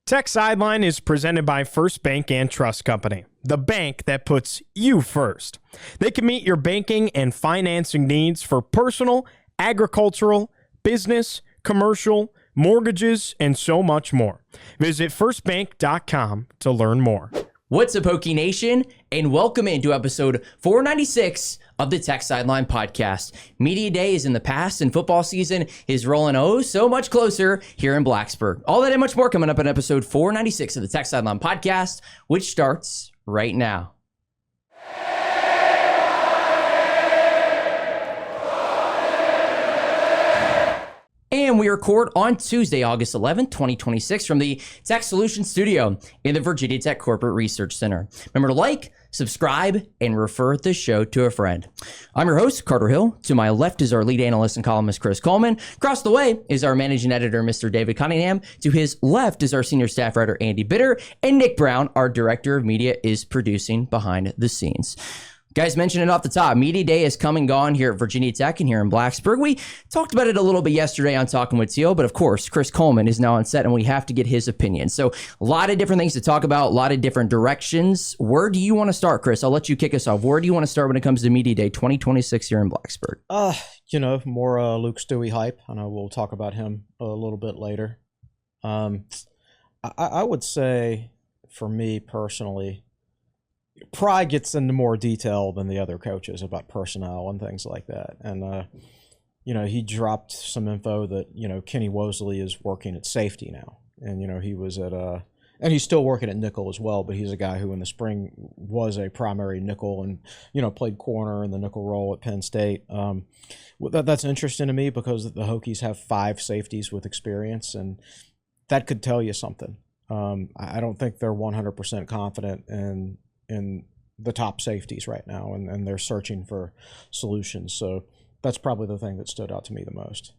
Tech Sideline is presented by First Bank and Trust Company, the bank that puts you first. They can meet your banking and financing needs for personal, agricultural, business, commercial, mortgages, and so much more. Visit firstbank.com to learn more. What's up, Hokie Nation, and welcome into episode 496 of the Tech Sideline Podcast. Media Day is in the past, and football season is rolling so much closer here in Blacksburg. All that and much more coming up in episode 496 of the Tech Sideline Podcast, which starts right now. And we record on Tuesday, August 11th, 2026 from the Tech Solutions Studio in the Virginia Tech Corporate Research Center. Remember to like, subscribe, and refer the show to a friend. I'm your host, Carter Hill. To my left is our lead analyst and columnist, Chris Coleman. Across the way is our managing editor, Mr. David Cunningham. To his left is our senior staff writer, Andy Bitter. And Nick Brown, our director of media, is producing behind the scenes. Guys, mentioned it off the top. Media Day is come and gone here at Virginia Tech and here in Blacksburg. We talked about it a little bit yesterday on Talking with Teal, but of course, Chris Coleman is now on set and we have to get his opinion. So a lot of different things to talk about, a lot of different directions. Where do you want to start, Chris? I'll let you kick us off. Where do you want to start when it comes to Media Day 2026 here in Blacksburg? More Luke Stewie hype. I know we'll talk about him a little bit later. I would say, for me personally, Pry gets into more detail than the other coaches about personnel and things like that. And, he dropped some info that, Kenny Wosley is working at safety now. And, he was at and he's still working at nickel as well, but he's a guy who in the spring was a primary nickel and, played corner in the nickel role at Penn State. That's interesting to me because the Hokies have 5 safeties with experience, and that could tell you something. I don't think they're 100% confident in the top safeties right now, and they're searching for solutions. So that's probably the thing that stood out to me the most.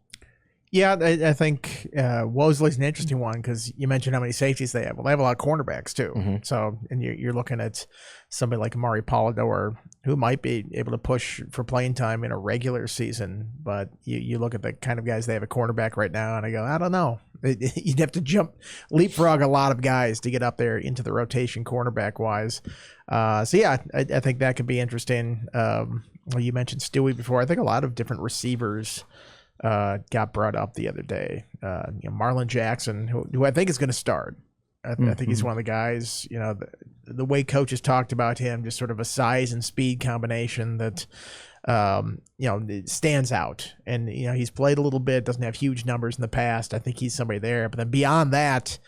Yeah, I think Wosley's an interesting one because you mentioned how many safeties they have. Well, they have a lot of cornerbacks too. Mm-hmm. So, and you're looking at somebody like Amari Polidor, who might be able to push for playing time in a regular season. But you look at the kind of guys they have at cornerback right now, and I go, I don't know. You'd have to leapfrog a lot of guys to get up there into the rotation cornerback wise. I think that could be interesting. You mentioned Stewie before. I think a lot of different receivers got brought up the other day. Marlon Jackson, who I think is going to start. I think he's one of the guys, the way coaches talked about him, just sort of a size and speed combination that, stands out. And, he's played a little bit, doesn't have huge numbers in the past. I think he's somebody there. But then beyond that,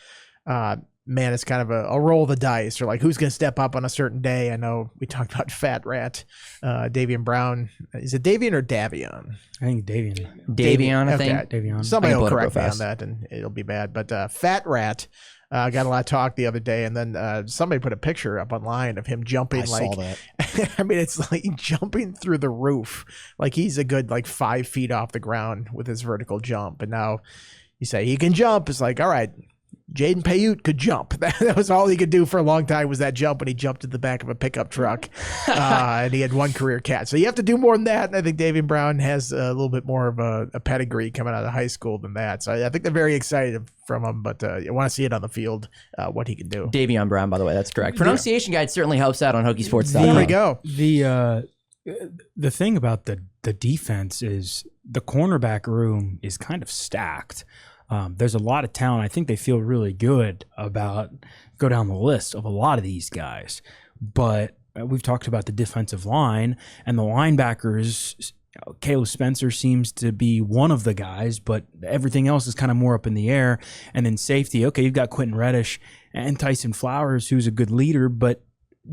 it's kind of a roll of the dice, or like who's going to step up on a certain day. I know we talked about Fat Rat, Davian Brown. Is it Davian or Davion? I think Davian. Davion, I think. Okay. Davion. Somebody will correct me on that, and it'll be bad. But Fat Rat got a lot of talk the other day, and then somebody put a picture up online of him jumping. I saw that. It's like jumping through the roof. Like he's a good 5 feet off the ground with his vertical jump. And now you say he can jump. It's like, all right, Jaden Payute could jump. That was all he could do for a long time was that jump, and he jumped in the back of a pickup truck, and he had one career catch. So you have to do more than that, and I think Davian Brown has a little bit more of a pedigree coming out of high school than that. So I think they're very excited from him, but you want to see it on the field, what he can do. Davion Brown, by the way, that's correct. Pronunciation guide certainly helps out on HokieSports.com. There we go. The thing about the defense is the cornerback room is kind of stacked. There's a lot of talent. I think they feel really good about go down the list of a lot of these guys. But we've talked about the defensive line and the linebackers. Caleb Spencer seems to be one of the guys, but everything else is kind of more up in the air. And then safety, okay, you've got Quentin Reddish and Tyson Flowers, who's a good leader, but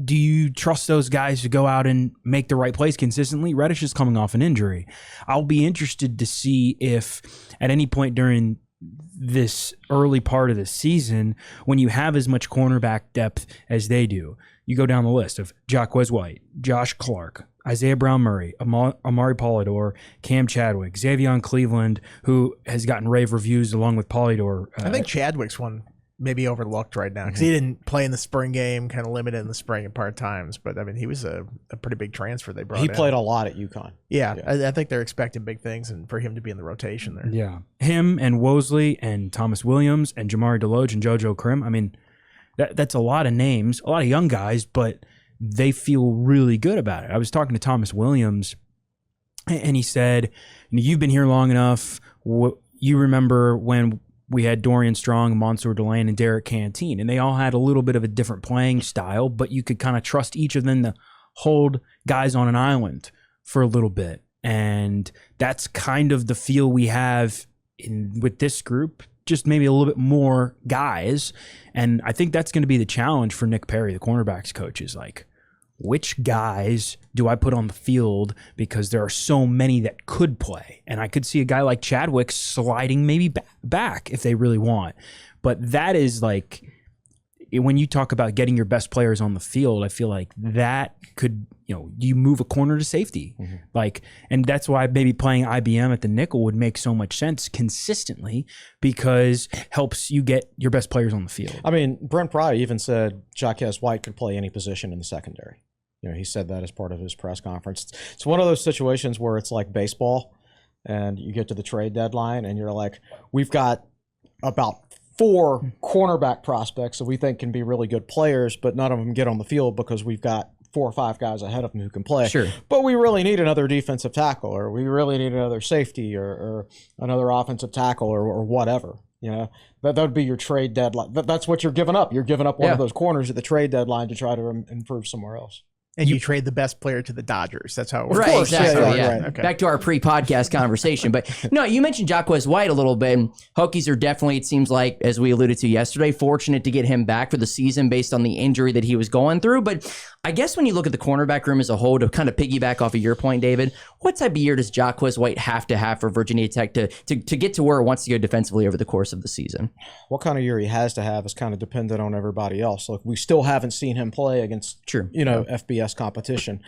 do you trust those guys to go out and make the right plays consistently? Reddish is coming off an injury. I'll be interested to see if at any point during this early part of the season, when you have as much cornerback depth as they do, you go down the list of Jacquez White, Josh Clark, Isaiah Brown-Murray, Amari Polidor, Cam Chadwick, Xavion Cleveland, who has gotten rave reviews along with Polidor. I think Chadwick's one maybe overlooked right now because he didn't play in the spring game, kind of limited in the spring and part times. But I mean, he was a pretty big transfer they brought. He in. played a lot at UConn. Yeah. I think they're expecting big things and for him to be in the rotation there. Yeah. Him and Wosley and Thomas Williams and Jamari Deloge and JoJo Krim. I mean, that's a lot of names, a lot of young guys, but they feel really good about it. I was talking to Thomas Williams, and he said, you've been here long enough. You remember when we had Dorian Strong, Mansour Delane, and Derek Canteen, and they all had a little bit of a different playing style, but you could kind of trust each of them to hold guys on an island for a little bit. And that's kind of the feel we have with this group, just maybe a little bit more guys. And I think that's going to be the challenge for Nick Perry, the cornerbacks coach, is like, which guys do I put on the field, because there are so many that could play. And I could see a guy like Chadwick sliding maybe back if they really want. But that is like, when you talk about getting your best players on the field, I feel like that could, you move a corner to safety. Like, and that's why maybe playing IBM at the nickel would make so much sense consistently, because helps you get your best players on the field. I mean, Brent Pry even said Jaquez White could play any position in the secondary. He said that as part of his press conference. It's one of those situations where it's like baseball, and you get to the trade deadline, and you're like, we've got about 4 cornerback prospects that we think can be really good players, but none of them get on the field because we've got 4 or 5 guys ahead of them who can play. Sure. But we really need another defensive tackle, or we really need another safety, or another offensive tackle, or whatever. That would be your trade deadline. That's what you're giving up. You're giving up one of those corners at the trade deadline to try to improve somewhere else. And you trade the best player to the Dodgers. That's how it works. Right, exactly. Yeah. Right. Okay. Back to our pre-podcast conversation. But no, you mentioned Jaquez White a little bit. Hokies are definitely, it seems like, as we alluded to yesterday, fortunate to get him back for the season based on the injury that he was going through. But I guess when you look at the cornerback room as a whole, to kind of piggyback off of your point, David, what type of year does Jaquez White have to have for Virginia Tech to get to where it wants to go defensively over the course of the season? What kind of year he has to have is kind of dependent on everybody else. Look, we still haven't seen him play against, FBS competition.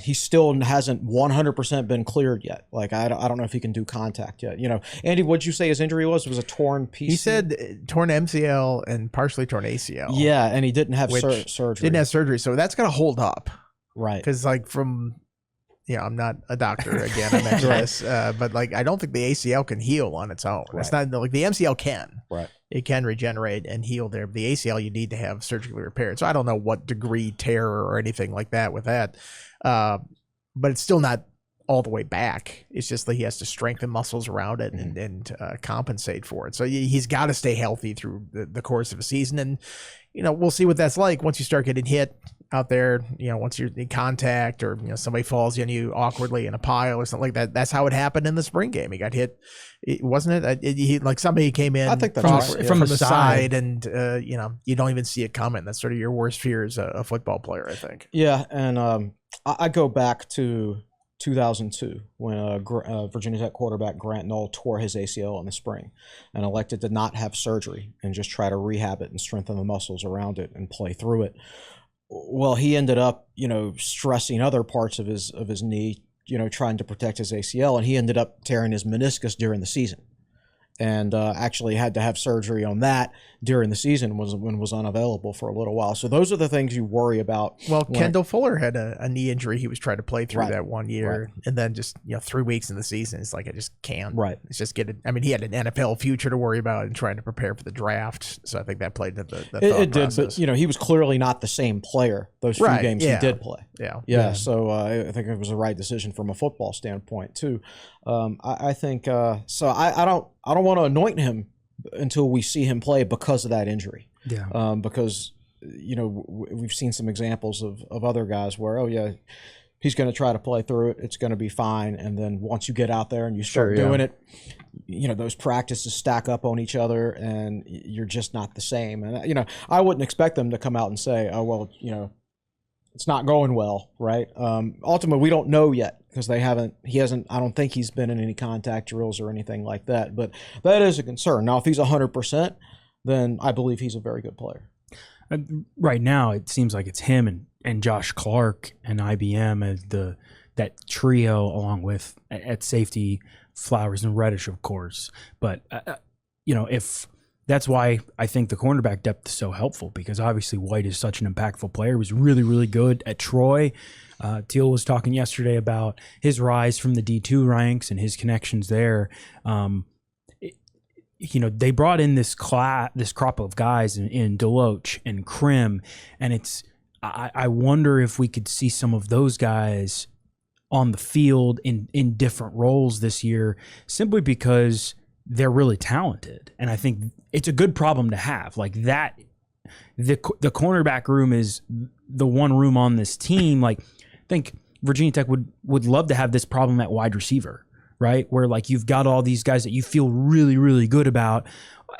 He still hasn't 100% been cleared yet. Like, I don't know if he can do contact yet. Andy, what'd you say his injury was? It was a torn PC? He said torn MCL and partially torn ACL. Yeah, and he didn't have surgery. Didn't have surgery, so that's going to hold up. Right. Because, I'm not a doctor, again, I mentioned this, but, I don't think the ACL can heal on its own. Right. It's not, the MCL can. Right. It can regenerate and heal there. The ACL, you need to have surgically repaired. So I don't know what degree tear or anything like that with that. But it's still not all the way back. It's just that he has to strengthen muscles around it and compensate for it. So he's got to stay healthy through the course of a season. And, we'll see what that's like once you start getting hit out there, once you're in contact, or, somebody falls on you awkwardly in a pile or something like that. That's how it happened in the spring game. He got hit, wasn't it? Somebody came in, I think that's from the side, and, you don't even see it coming. That's sort of your worst fear as a football player, I think. Yeah. And I go back to 2002 when Virginia Tech quarterback Grant Knoll tore his ACL in the spring and elected to not have surgery and just try to rehab it and strengthen the muscles around it and play through it. Well, he ended up, stressing other parts of his knee, trying to protect his ACL, and he ended up tearing his meniscus during the season, and actually had to have surgery on that during the season when was unavailable for a little while. So those are the things you worry about. Well, Kendall Fuller had a knee injury. He was trying to play through that 1 year, and then just 3 weeks in the season, it's like, I just can't. Right. It's just he had an NFL future to worry about and trying to prepare for the draft. So I think that played into the thought process. But he was clearly not the same player those few games he did play. Yeah. So I think it was the right decision from a football standpoint too. I think so. I don't want to anoint him until we see him play because of that injury. Yeah. Because we've seen some examples of other guys where he's going to try to play through it. It's going to be fine. And then once you get out there and you start doing it, those practices stack up on each other and you're just not the same. And I wouldn't expect them to come out and say, oh well, it's not going well, right? Ultimately, we don't know yet because he hasn't, I don't think he's been in any contact drills or anything like that, but that is a concern. Now, if he's 100%, then I believe he's a very good player. Right now, it seems like it's him and Josh Clark and IBM as that trio, along with at safety, Flowers and Reddish, of course. But, if that's why I think the cornerback depth is so helpful, because obviously White is such an impactful player. He was really, really good at Troy. Teal was talking yesterday about his rise from the D2 ranks and his connections there. They brought in this crop of guys in Deloach and Krim, and I wonder if we could see some of those guys on the field in different roles this year, simply because they're really talented. And I think it's a good problem to have. Like that, the cornerback room is the one room on this team. Like, I think Virginia Tech would love to have this problem at wide receiver, right? Where like you've got all these guys that you feel really, really good about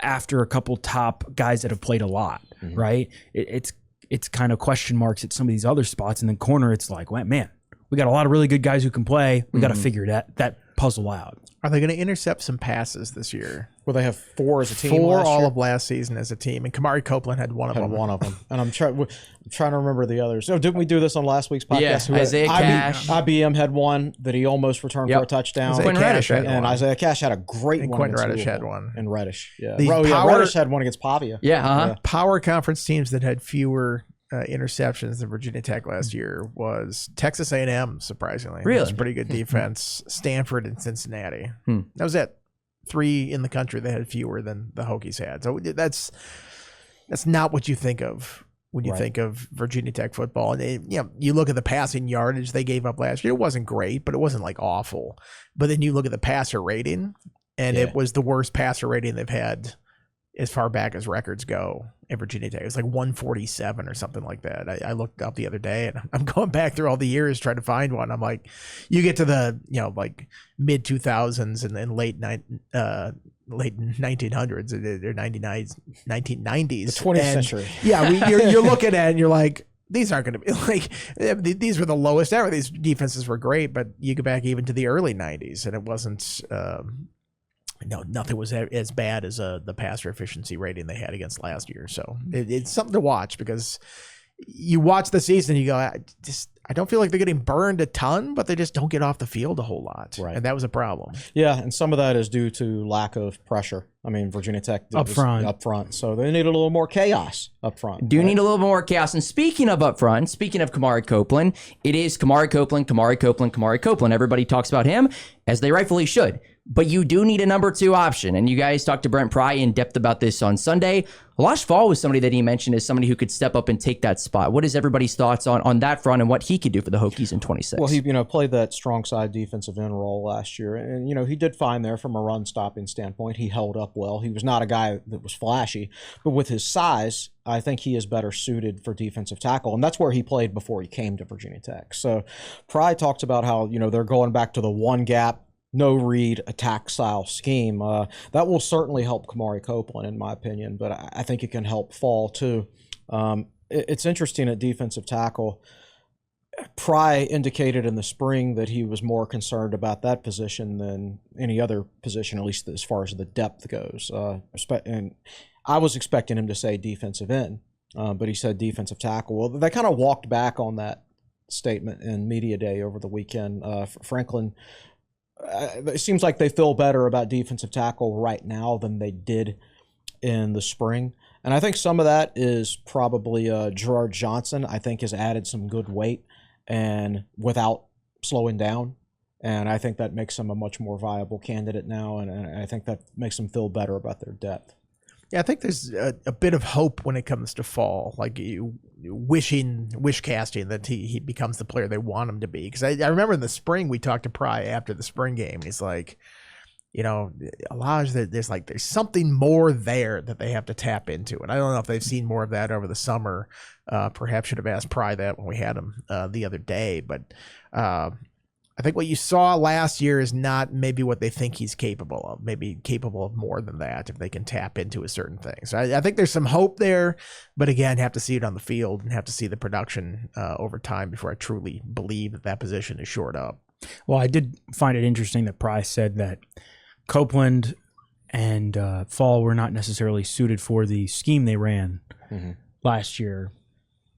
after a couple top guys that have played a lot, right? It's kind of question marks at some of these other spots. And then corner, it's like, well, man, we got a lot of really good guys who can play. We got to figure that puzzle out. Are they going to intercept some passes this year? Well, they have 4 as a team. 4 last all year. of last season as a team, and Kamari Copeland had one of them. And I'm trying to remember the others. Oh, didn't we do this on last week's podcast? Yeah, Isaiah Cash. IBM had one that he almost returned for a touchdown. Isaiah Quinn Reddish Reddish, had And one. Isaiah Cash had a great And one. Quinn against Reddish had Louisville. one. And Reddish, yeah. These Reddish had one against Pavia. Yeah, Power conference teams that had fewer interceptions than Virginia Tech last year was Texas A&M, surprisingly. Really? It was pretty good defense. Stanford and Cincinnati. That was it. 3 in the country that had fewer than the Hokies had. So that's not what you think of when you think of Virginia Tech football. And you look at the passing yardage they gave up last year. It wasn't great, but it wasn't like awful. But then you look at the passer rating, and it was the worst passer rating they've had as far back as records go in Virginia Tech. It was like 147 or something like that. I looked up the other day, and I'm going back through all the years trying to find one. I'm like, you get to the like mid 2000s and then late 1900s or 1990s. The 20th century. Yeah, you're looking at it and you're like, these aren't going to be like, these were the lowest ever. These defenses were great, but you go back even to the early 90s, and it wasn't. No, nothing was as bad as the passer efficiency rating they had against last year. So it's something to watch, because you watch the season and you go, I don't feel like they're getting burned a ton, but they just don't get off the field a whole lot. Right. And that was a problem. Yeah, and some of that is due to lack of pressure. I mean, Virginia Tech Up front. So they need a little more chaos up front. Do need a little more chaos. And speaking of up front, speaking of Kamari Copeland, it is Kamari Copeland. Everybody talks about him, as they rightfully should. But you do need a number 2 option. And you guys talked to Brent Pry in depth about this on Sunday. Elash Fall was somebody that he mentioned as somebody who could step up and take that spot. What is everybody's thoughts on that front and what he could do for the Hokies in 26? Well, he played that strong side defensive end role last year, and he did fine there from a run stopping standpoint. He held up well. He was not a guy that was flashy, but with his size, I think he is better suited for defensive tackle, and that's where he played before he came to Virginia Tech. So Pry talks about how they're going back to the one gap, no read attack style scheme. That will certainly help Kamari Copeland, in my opinion, but I think it can help Fall too. It's interesting at defensive tackle. Pry indicated in the spring that he was more concerned about that position than any other position, at least as far as the depth goes. And I was expecting him to say defensive end, but he said defensive tackle. Well, they kind of walked back on that statement in media day over the weekend. Franklin, it seems like they feel better about defensive tackle right now than they did in the spring. And I think some of that is probably Gerard Johnson, I think, has added some good weight and without slowing down. And I think that makes him a much more viable candidate now. And I think that makes them feel better about their depth. Yeah, I think there's a bit of hope when it comes to Fall, like wish casting that he becomes the player they want him to be. Because I remember in the spring we talked to Pry after the spring game, and he's like, Elijah, there's something more there that they have to tap into, and I don't know if they've seen more of that over the summer. Perhaps should have asked Pry that when we had him the other day, but. I think what you saw last year is not maybe what they think he's capable of, maybe capable of more than that if they can tap into a certain thing. So I think there's some hope there, but again, have to see it on the field and have to see the production over time before I truly believe that position is shored up. Well, I did find it interesting that Price said that Copeland and Fall were not necessarily suited for the scheme they ran last year.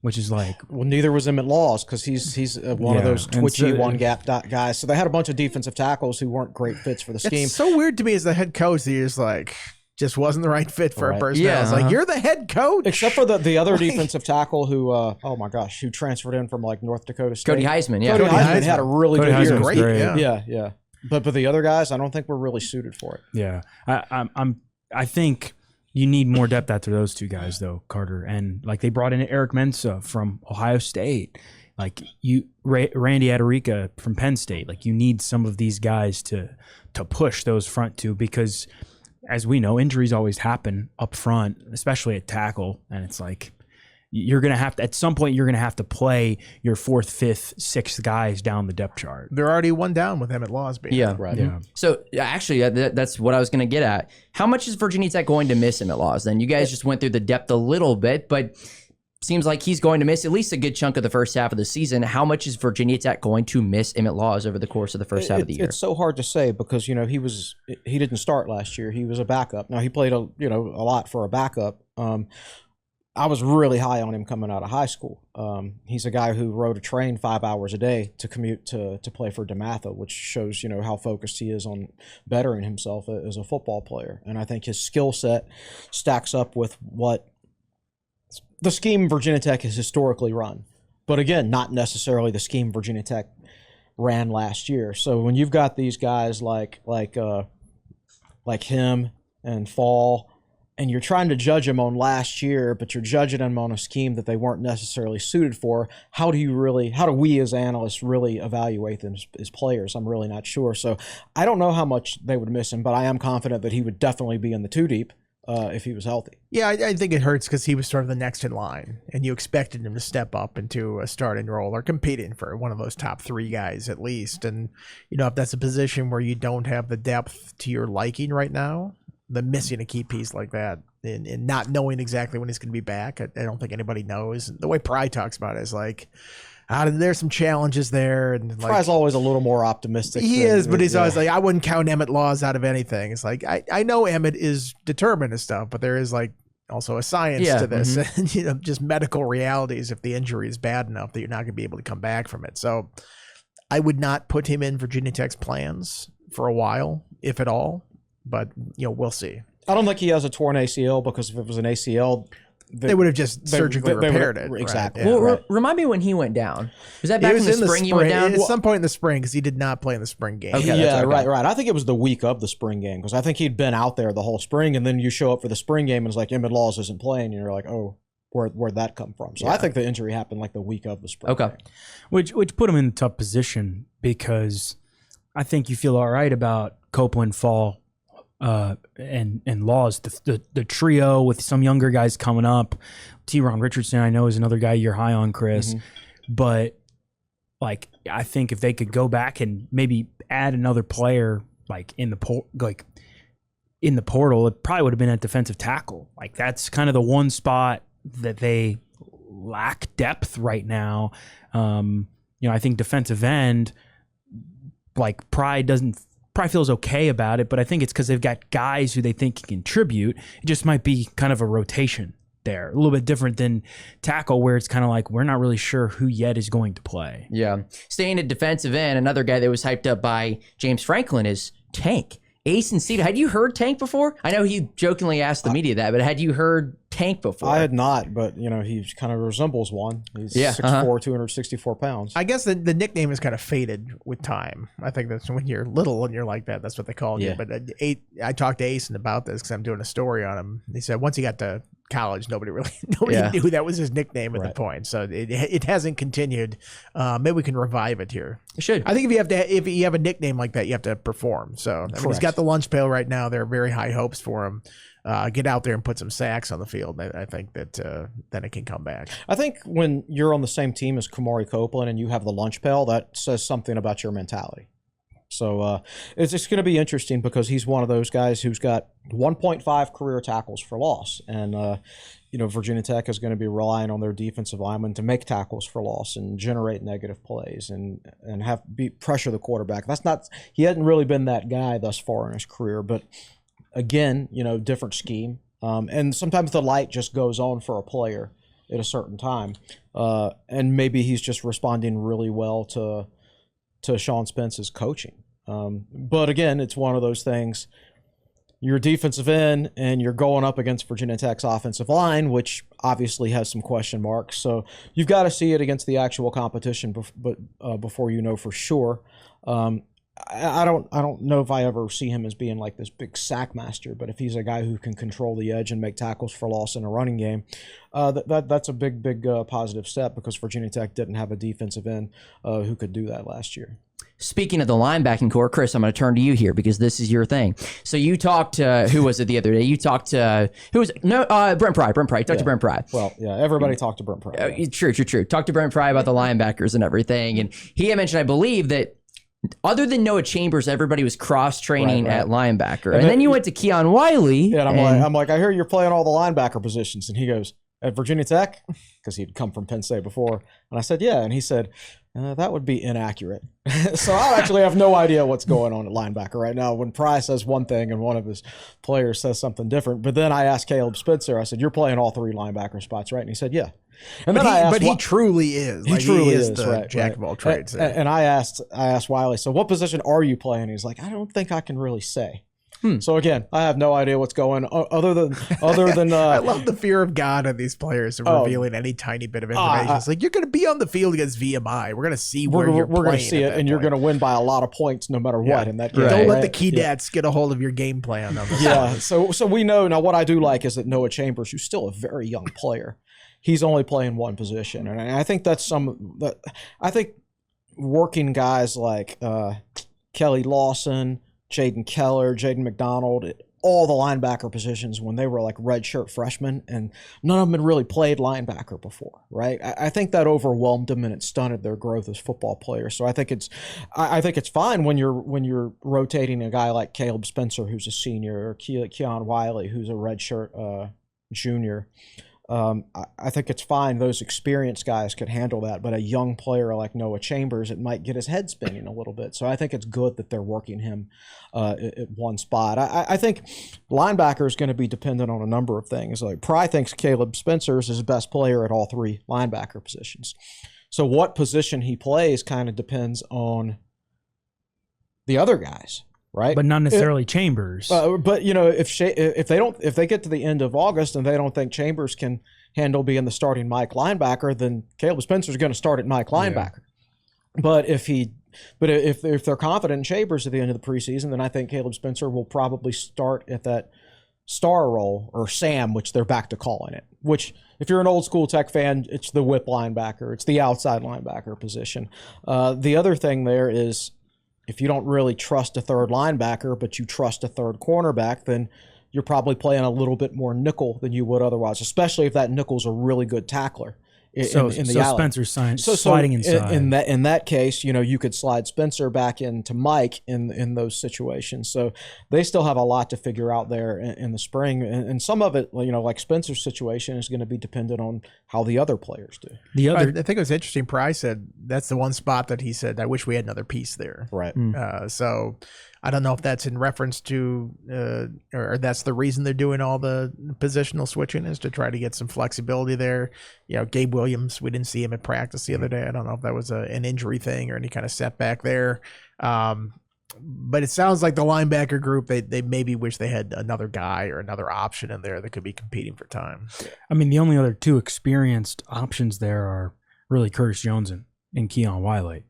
Which is like, well, neither was Emmett Laws, because he's one of those twitchy one gap guys. So they had a bunch of defensive tackles who weren't great fits for the scheme. It's so weird to me as the head coach that you're just like, just wasn't the right fit for Right. a personnel. Yeah, It's like, you're the head coach. Except for the other defensive tackle who, oh my gosh, who transferred in from like North Dakota State. Cody Heisman, yeah. Cody Cody Heisman Heisman. had a really Cody good Heisman year. was Great, great. yeah. Yeah. But the other guys, I don't think we're really suited for it. Yeah, I think you need more depth after those two guys though, Carter, and like they brought in Eric Mensah from Ohio State, like Randy Adarica from Penn State. Like you need some of these guys to push those front two because, as we know, injuries always happen up front, especially at tackle, and it's like you're gonna have to at some point you're gonna have to play your 4th, 5th, 6th guys down the depth chart. They're already one down with Emmett Laws being Yeah. out. Right. Yeah. So actually, that's what I was going to get at. How much is Virginia Tech going to miss Emmett Laws? Then you guys just went through the depth a little bit, but seems like he's going to miss at least a good chunk of the first half of the season. How much is Virginia Tech going to miss Emmett Laws over the course of the first half of the year? It's so hard to say because he didn't start last year. He was a backup. Now he played a lot for a backup. I was really high on him coming out of high school. He's a guy who rode a train 5 hours a day to commute to play for DeMatha, which shows how focused he is on bettering himself as a football player. And I think his skill set stacks up with what the scheme Virginia Tech has historically run. But again, not necessarily the scheme Virginia Tech ran last year. So when you've got these guys like him and Fall, and you're trying to judge them on last year, but you're judging them on a scheme that they weren't necessarily suited for, how do we as analysts really evaluate them as players? I'm really not sure. So I don't know how much they would miss him, but I am confident that he would definitely be in the 2 deep if he was healthy. Yeah, I think it hurts because he was sort of the next in line, and you expected him to step up into a starting role or competing for one of those top 3 guys at least. And, if that's a position where you don't have the depth to your liking right now, the missing a key piece like that and not knowing exactly when he's going to be back, I don't think anybody knows. The way Pry talks about it is like, there's some challenges there. And like, Pry's always a little more optimistic. He is, but he's always like, I wouldn't count Emmett Laws out of anything. It's like, I know Emmett is determined and stuff, but there is like also a science to this and, just medical realities if the injury is bad enough that you're not going to be able to come back from it. So I would not put him in Virginia Tech's plans for a while, if at all. But, we'll see. I don't think he has a torn ACL because if it was an ACL, they would have just surgically repaired it. Exactly. Right. Well, remind me when he went down. Was that back in the spring he went down? At some point in the spring because he did not play in the spring game. Okay, right. I think it was the week of the spring game because I think he'd been out there the whole spring, and then you show up for the spring game and it's like Emmett Laws isn't playing, and you're like, oh, where'd that come from? So I think the injury happened like the week of the spring game. Which put him in a tough position because I think you feel all right about Copeland, Fall, and Laws, the trio with some younger guys coming up. T-Ron Richardson, I know, is another guy you're high on, Chris. But like, I think if they could go back and maybe add another player like in the portal, it probably would have been at defensive tackle. Like that's kind of the one spot that they lack depth right now. I think defensive end, like Pride feels okay about it, but I think it's because they've got guys who they think can contribute. It just might be kind of a rotation there, a little bit different than tackle, where it's kind of like we're not really sure who yet is going to play. Yeah. Staying at defensive end, another guy that was hyped up by James Franklin is Tank. Ace and Cedar. Had you heard Tank before? I know he jokingly asked the media that, but had you heard Tank before? I had not, but he kind of resembles one. He's 6'4", 264 pounds. I guess the nickname is kind of faded with time. I think that's when you're little and you're like that. That's what they call you. But I talked to Ace about this because I'm doing a story on him. He said once he got to college, nobody knew that was his nickname at the point. So it hasn't continued. Maybe we can revive it here. It should. I think if you have a nickname like that, you have to perform. So I mean, he's got the lunch pail right now. There are very high hopes for him. Get out there and put some sacks on the field. I think that then it can come back. I think when you're on the same team as Kamari Copeland and you have the lunch pail, that says something about your mentality. So it's going to be interesting because he's one of those guys who's got 1.5 career tackles for loss. And, Virginia Tech is going to be relying on their defensive linemen to make tackles for loss and generate negative plays and pressure the quarterback. He hadn't really been that guy thus far in his career, but again, different scheme. And sometimes the light just goes on for a player at a certain time. And maybe he's just responding really well to Sean Spence's coaching. But again, it's one of those things. you're a defensive end and you're going up against Virginia Tech's offensive line, which obviously has some question marks. So you've got to see it against the actual competition, before you know for sure. I don't know if I ever see him as being like this big sack master, but if he's a guy who can control the edge and make tackles for loss in a running game, that's a big positive step, because Virginia Tech didn't have a defensive end who could do that last year. Speaking of the linebacking core, Chris, I'm going to turn to you here because this is your thing. So you talked to, who was it the other day? You talked to, Brent Pry. You talked to Brent Pry. Well, yeah, everybody talked to Brent Pry. True. Talked to Brent Pry about the linebackers and everything. And he had mentioned, I believe, that other than Noah Chambers, everybody was cross-training at linebacker. And then you went to Keon Wiley. Yeah, and I'm like, I hear you're playing all the linebacker positions. And he goes, at Virginia Tech? Because he'd come from Penn State before. And I said, yeah. And he said, that would be inaccurate. So I actually have no idea what's going on at linebacker right now when Pry says one thing and one of his players says something different. But then I asked Caleb Spencer, I said, you're playing all three linebacker spots, right? And he said, yeah. And then he truly is. He truly is the right, jack of all trades. And I asked Wiley, so what position are you playing? He's like, I don't think I can really say. So again, I have no idea what's going on other than I love the fear of God of these players of revealing any tiny bit of information. It's like, you're going to be on the field against VMI. We're going to see where you're playing. We're going to see it, and you're going to win by a lot of points no matter what in that game. Don't let the key dats get a hold of your game plan. So we know now. What I do like is that Noah Chambers, who's still a very young player, he's only playing one position, and I think that's I think working guys like Kelly Lawson, Jaden Keller, Jaden McDonald, all the linebacker positions when they were like redshirt freshmen, and none of them had really played linebacker before, right? I think that overwhelmed them and it stunted their growth as football players. So I think it's fine when you're rotating a guy like Caleb Spencer, who's a senior, or Keon Wiley, who's a redshirt junior. I think it's fine. Those experienced guys could handle that, but a young player like Noah Chambers, it might get his head spinning a little bit. So I think it's good that they're working him at one spot. I think linebacker is going to be dependent on a number of things. Like Pry thinks Caleb Spencer is his best player at all three linebacker positions. So what position he plays kind of depends on the other guys. Right, but not necessarily Chambers. But you know, if they get to the end of August and they don't think Chambers can handle being the starting Mike linebacker, then Caleb Spencer is going to start at Mike linebacker. But if they're confident in Chambers at the end of the preseason, then I think Caleb Spencer will probably start at that star role, or Sam, which they're back to calling it. Which, if you're an old school Tech fan, it's the whip linebacker, it's the outside linebacker position. The other thing there is, if you don't really trust a third linebacker, but you trust a third cornerback, then you're probably playing a little bit more nickel than you would otherwise, especially if that nickel's a really good tackler. So Spencer's sliding inside. In that case, you know, you could slide Spencer back into Mike in those situations. So they still have a lot to figure out there in the spring, and some of it, you know, like Spencer's situation, is going to be dependent on how the other players do. I think it was interesting. Pry said that's the one spot that he said, I wish we had another piece there. Right. So I don't know if that's in reference to, or that's the reason they're doing all the positional switching, is to try to get some flexibility there. You know, Gabe Williams, we didn't see him at practice the other day. I don't know if that was an injury thing or any kind of setback there. But it sounds like the linebacker group, they maybe wish they had another guy or another option in there that could be competing for time. I mean, the only other two experienced options there are really Curtis Jones and Keon Wiley.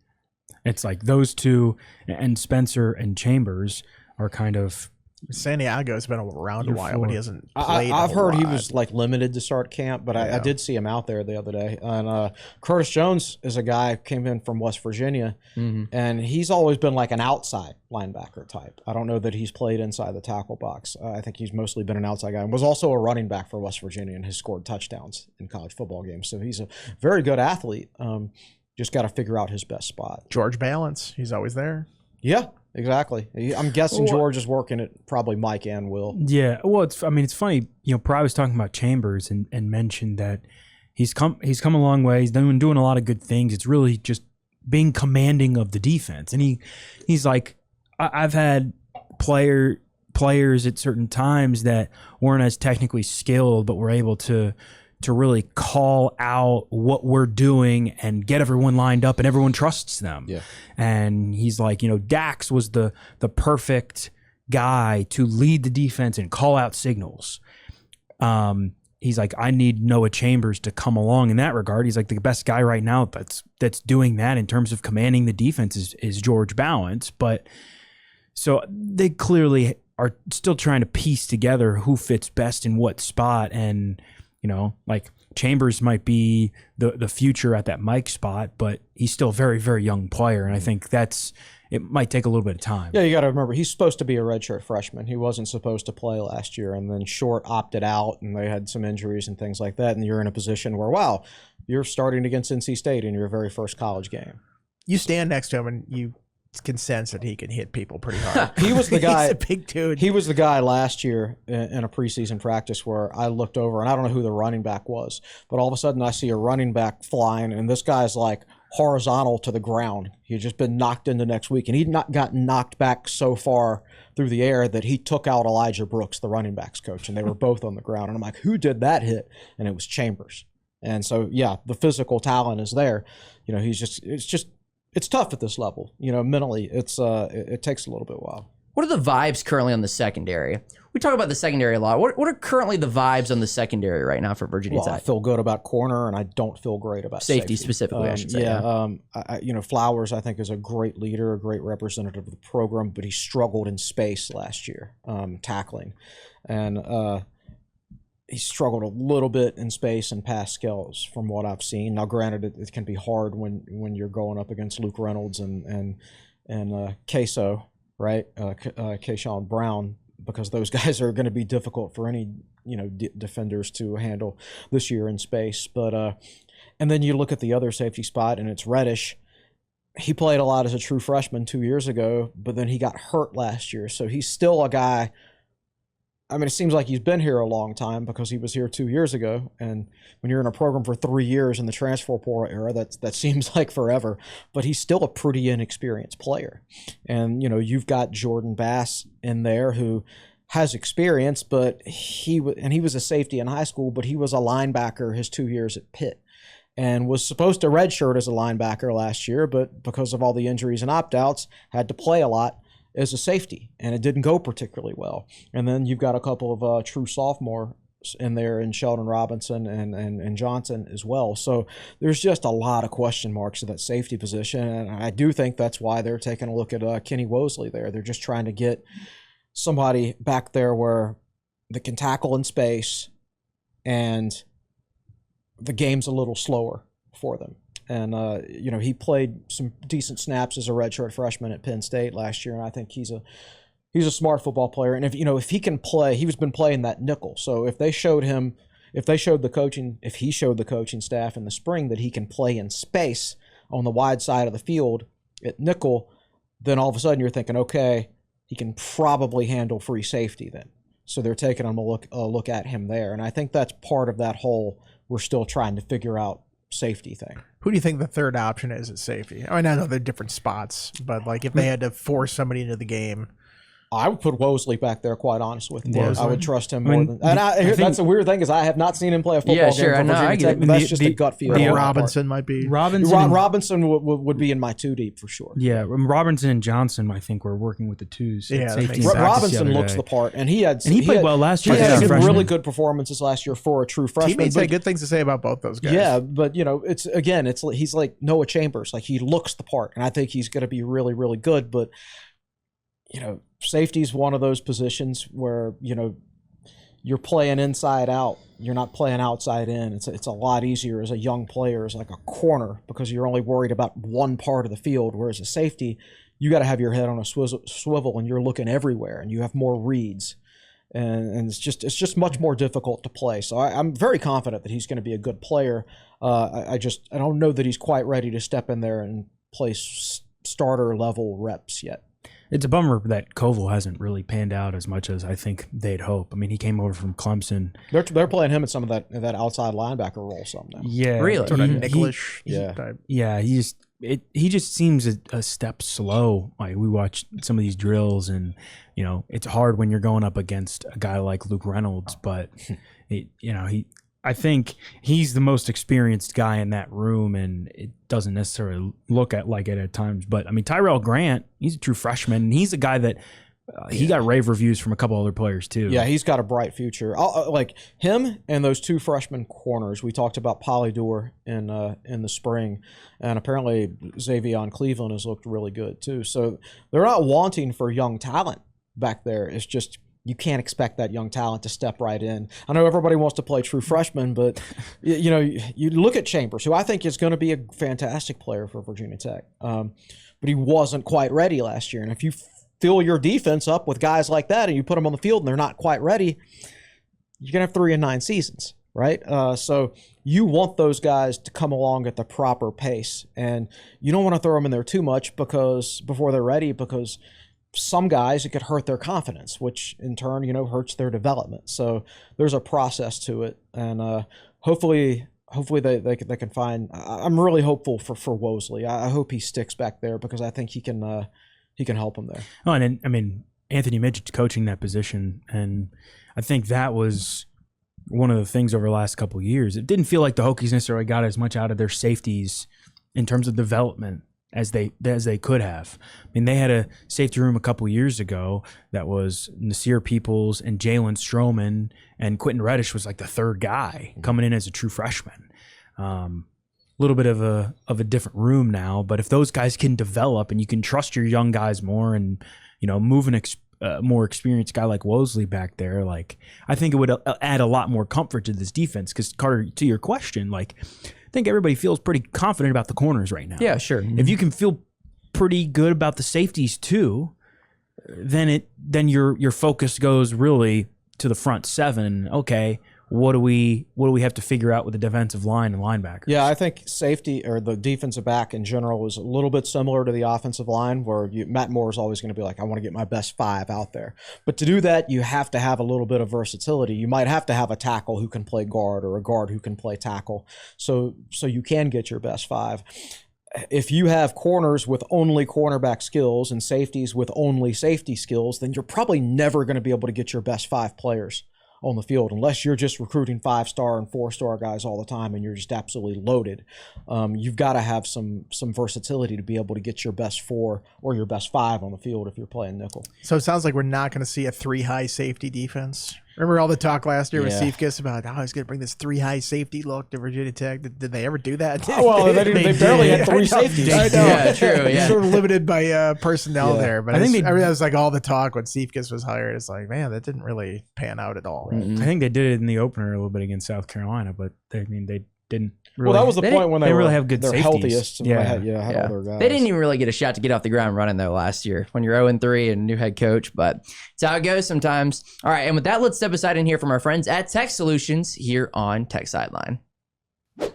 It's like those two, and Spencer and Chambers are kind of. Santiago's been around a while, but he hasn't played. I've heard he was like limited to start camp, but I did see him out there the other day. And Curtis Jones is a guy who came in from West Virginia, and he's always been like an outside linebacker type. I don't know that he's played inside the tackle box. I think he's mostly been an outside guy, and was also a running back for West Virginia and has scored touchdowns in college football games. So he's a very good athlete. Just got to figure out his best spot. George Balance, he's always there. Yeah, exactly. I'm guessing George is working at probably Mike and Will. Yeah, well, it's funny. You know, Pry was talking about Chambers and mentioned that he's come a long way. He's doing a lot of good things. It's really just being commanding of the defense. And he's like, I've had players at certain times that weren't as technically skilled, but were able to really call out what we're doing and get everyone lined up, and everyone trusts them. Yeah. And he's like, you know, Dax was the perfect guy to lead the defense and call out signals. He's like, I need Noah Chambers to come along in that regard. He's like, the best guy right now that's doing that in terms of commanding the defense is George Ballance. But so they clearly are still trying to piece together who fits best in what spot. And, like Chambers might be the future at that Mike spot, but he's still a very, very young player. And I think it might take a little bit of time. Yeah, you got to remember, he's supposed to be a redshirt freshman. He wasn't supposed to play last year, and then Short opted out, and they had some injuries and things like that, and you're in a position where, wow, you're starting against NC State in your very first college game. You stand next to him, and you can sense that he can hit people pretty hard. He was the guy. He's a big dude. He was the guy last year in a preseason practice where I looked over, and I don't know who the running back was, but all of a sudden I see a running back flying, and this guy's like horizontal to the ground. He had just been knocked into next week, and he'd not gotten knocked back so far through the air that he took out Elijah Brooks, the running backs coach, and they were both on the ground. And I'm like, who did that hit? And it was Chambers. And so, yeah, the physical talent is there. It's tough at this level. Mentally, it takes a little bit while. What are the vibes currently on the secondary? We talk about the secondary a lot. What are currently the vibes on the secondary right now for Virginia Tech? I feel good about corner, and I don't feel great about safety specifically, I should say. Yeah. Flowers, I think, is a great leader, a great representative of the program, but he struggled in space last year, tackling. And he struggled a little bit in space and pass skills from what I've seen. Now, granted, it can be hard when you're going up against Luke Reynolds and Queso, right? Keyshawn Brown, because those guys are going to be difficult for any defenders to handle this year in space. But and then you look at the other safety spot, and it's Reddish. He played a lot as a true freshman 2 years ago, but then he got hurt last year, so he's still a guy. I mean, it seems like he's been here a long time because he was here 2 years ago. And when you're in a program for 3 years in the transfer portal era, that seems like forever. But he's still a pretty inexperienced player. And, you've got Jordan Bass in there who has experience, but he was a safety in high school, but he was a linebacker his 2 years at Pitt and was supposed to redshirt as a linebacker last year, but because of all the injuries and opt-outs, had to play a lot as a safety, and it didn't go particularly well. And then you've got a couple of true sophomores in there in Sheldon Robinson and Johnson as well. So there's just a lot of question marks at that safety position, and I do think that's why they're taking a look at Kenny Wosley there. They're just trying to get somebody back there where they can tackle in space and the game's a little slower for them. And, he played some decent snaps as a redshirt freshman at Penn State last year, and I think he's a smart football player. And if he can play, he's been playing that nickel. So if he showed the coaching staff in the spring that he can play in space on the wide side of the field at nickel, then all of a sudden you're thinking, okay, he can probably handle free safety then. So they're taking a look at him there. And I think that's part of that whole we're still trying to figure out safety thing. Who do you think the third option is at safety? I mean, I know they're different spots, but like if they had to force somebody into the game, I would put Wosley back there, quite honest with you. Wosley? I would trust him more than. And that's a weird thing is I have not seen him play a football game for Virginia Tech, but that's just a gut feel. Robinson might be. Robinson would be in my two deep for sure. Yeah, Robinson and Johnson, I think, were working with the twos. Yeah, Robinson looks the part, and he played well last year. He had some really good performances last year for a true freshman. Teammates had good things to say about both those guys. Yeah, but he's like Noah Chambers. Like he looks the part, and I think he's going to be really, really good. But safety is one of those positions where, you're playing inside out. You're not playing outside in. It's a lot easier as a young player as like a corner because you're only worried about one part of the field, whereas a safety, you got to have your head on a swivel and you're looking everywhere and you have more reads. And it's just much more difficult to play. So I'm very confident that he's going to be a good player. I don't know that he's quite ready to step in there and play starter level reps yet. It's a bummer that Koval hasn't really panned out as much as I think they'd hope. I mean, he came over from Clemson. They're playing him in some of that outside linebacker role some now. Yeah, really, sort of Nicklish. Yeah, yeah. He just seems a step slow. Like we watch some of these drills, and it's hard when you're going up against a guy like Luke Reynolds. But I think he's the most experienced guy in that room, and it doesn't necessarily look like it at times. But I mean, Tyrell Grant, he's a true freshman, and he's a guy that He got rave reviews from a couple other players too. Yeah, he's got a bright future. Like him and those 2 freshman corners. We talked about Polydor in the spring, and apparently Xavier Cleveland has looked really good too. So they're not wanting for young talent back there. It's just you can't expect that young talent to step right in. I know everybody wants to play true freshmen, but you look at Chambers, who I think is going to be a fantastic player for Virginia Tech, but he wasn't quite ready last year. And if you fill your defense up with guys like that and you put them on the field and they're not quite ready, you're going to have 3 and 9 seasons, right? So you want those guys to come along at the proper pace, and you don't want to throw them in there too much before they're ready, because some guys, it could hurt their confidence, which in turn, hurts their development. So there's a process to it, and hopefully they can find. I'm really hopeful for Wosley. I hope he sticks back there, because I think he can help him there. Oh, and I mean, Anthony Midget's coaching that position, and I think that was one of the things over the last couple of years. It didn't feel like the Hokies necessarily got as much out of their safeties in terms of development as they could have. I mean, they had a safety room a couple of years ago that was Nasir Peoples and Jalen Stroman, and Quentin Reddish was like the 3rd guy coming in as a true freshman. Little bit of a different room now, but if those guys can develop and you can trust your young guys more, and move a more experienced guy like Wosley back there, like, I think it would add a lot more comfort to this defense. Because Carter, to your question, like, I think everybody feels pretty confident about the corners right now. Yeah, sure. If you can feel pretty good about the safeties too, then your focus goes really to the front 7. Okay, what do we have to figure out with the defensive line and linebackers? Yeah, I think safety, or the defensive back in general, is a little bit similar to the offensive line, where Matt Moore is always going to be like, I want to get my best 5 out there. But to do that, you have to have a little bit of versatility. You might have to have a tackle who can play guard, or a guard who can play tackle, so you can get your best 5. If you have corners with only cornerback skills and safeties with only safety skills, then you're probably never going to be able to get your best 5 players on the field, unless you're just recruiting 5-star and 4-star guys all the time and you're just absolutely loaded. You've got to have some versatility to be able to get your best 4 or your best 5 on the field if you're playing nickel. So it sounds like we're not going to see a 3-high safety defense. Remember all the talk last year with Cephas about how he's going to bring this 3-high safety look to Virginia Tech? Did they ever do that? Well, they barely had 3 safeties. I know. Yeah, true. Yeah. Sort of limited by personnel there. But I think that was like all the talk when Cephas was hired. It's like, man, that didn't really pan out at all. I think they did it in the opener a little bit against South Carolina, but they didn't really. Well, that was the point when they really have good their safeties. healthiest. And Yeah. had all their guys. They didn't even really get a shot to get off the ground running though last year when you're 0-3 and new head coach, but it's how it goes sometimes. All right, and with that, let's step aside and hear from our friends at Tech Solutions here on Tech Sideline.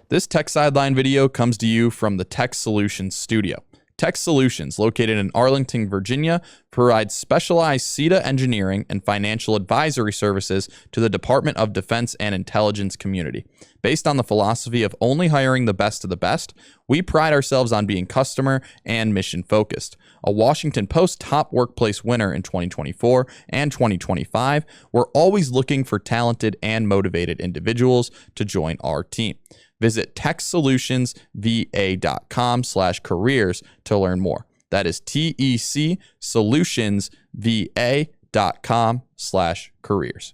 This Tech Sideline video comes to you from the Tech Solutions studio. Tech Solutions, located in Arlington, Virginia, provides specialized CETA engineering and financial advisory services to the Department of Defense and Intelligence community. Based on the philosophy of only hiring the best of the best, we pride ourselves on being customer and mission focused. A Washington Post top workplace winner in 2024 and 2025, we're always looking for talented and motivated individuals to join our team. Visit techsolutionsva.com/careers to learn more. That is techsolutionsva.com/careers.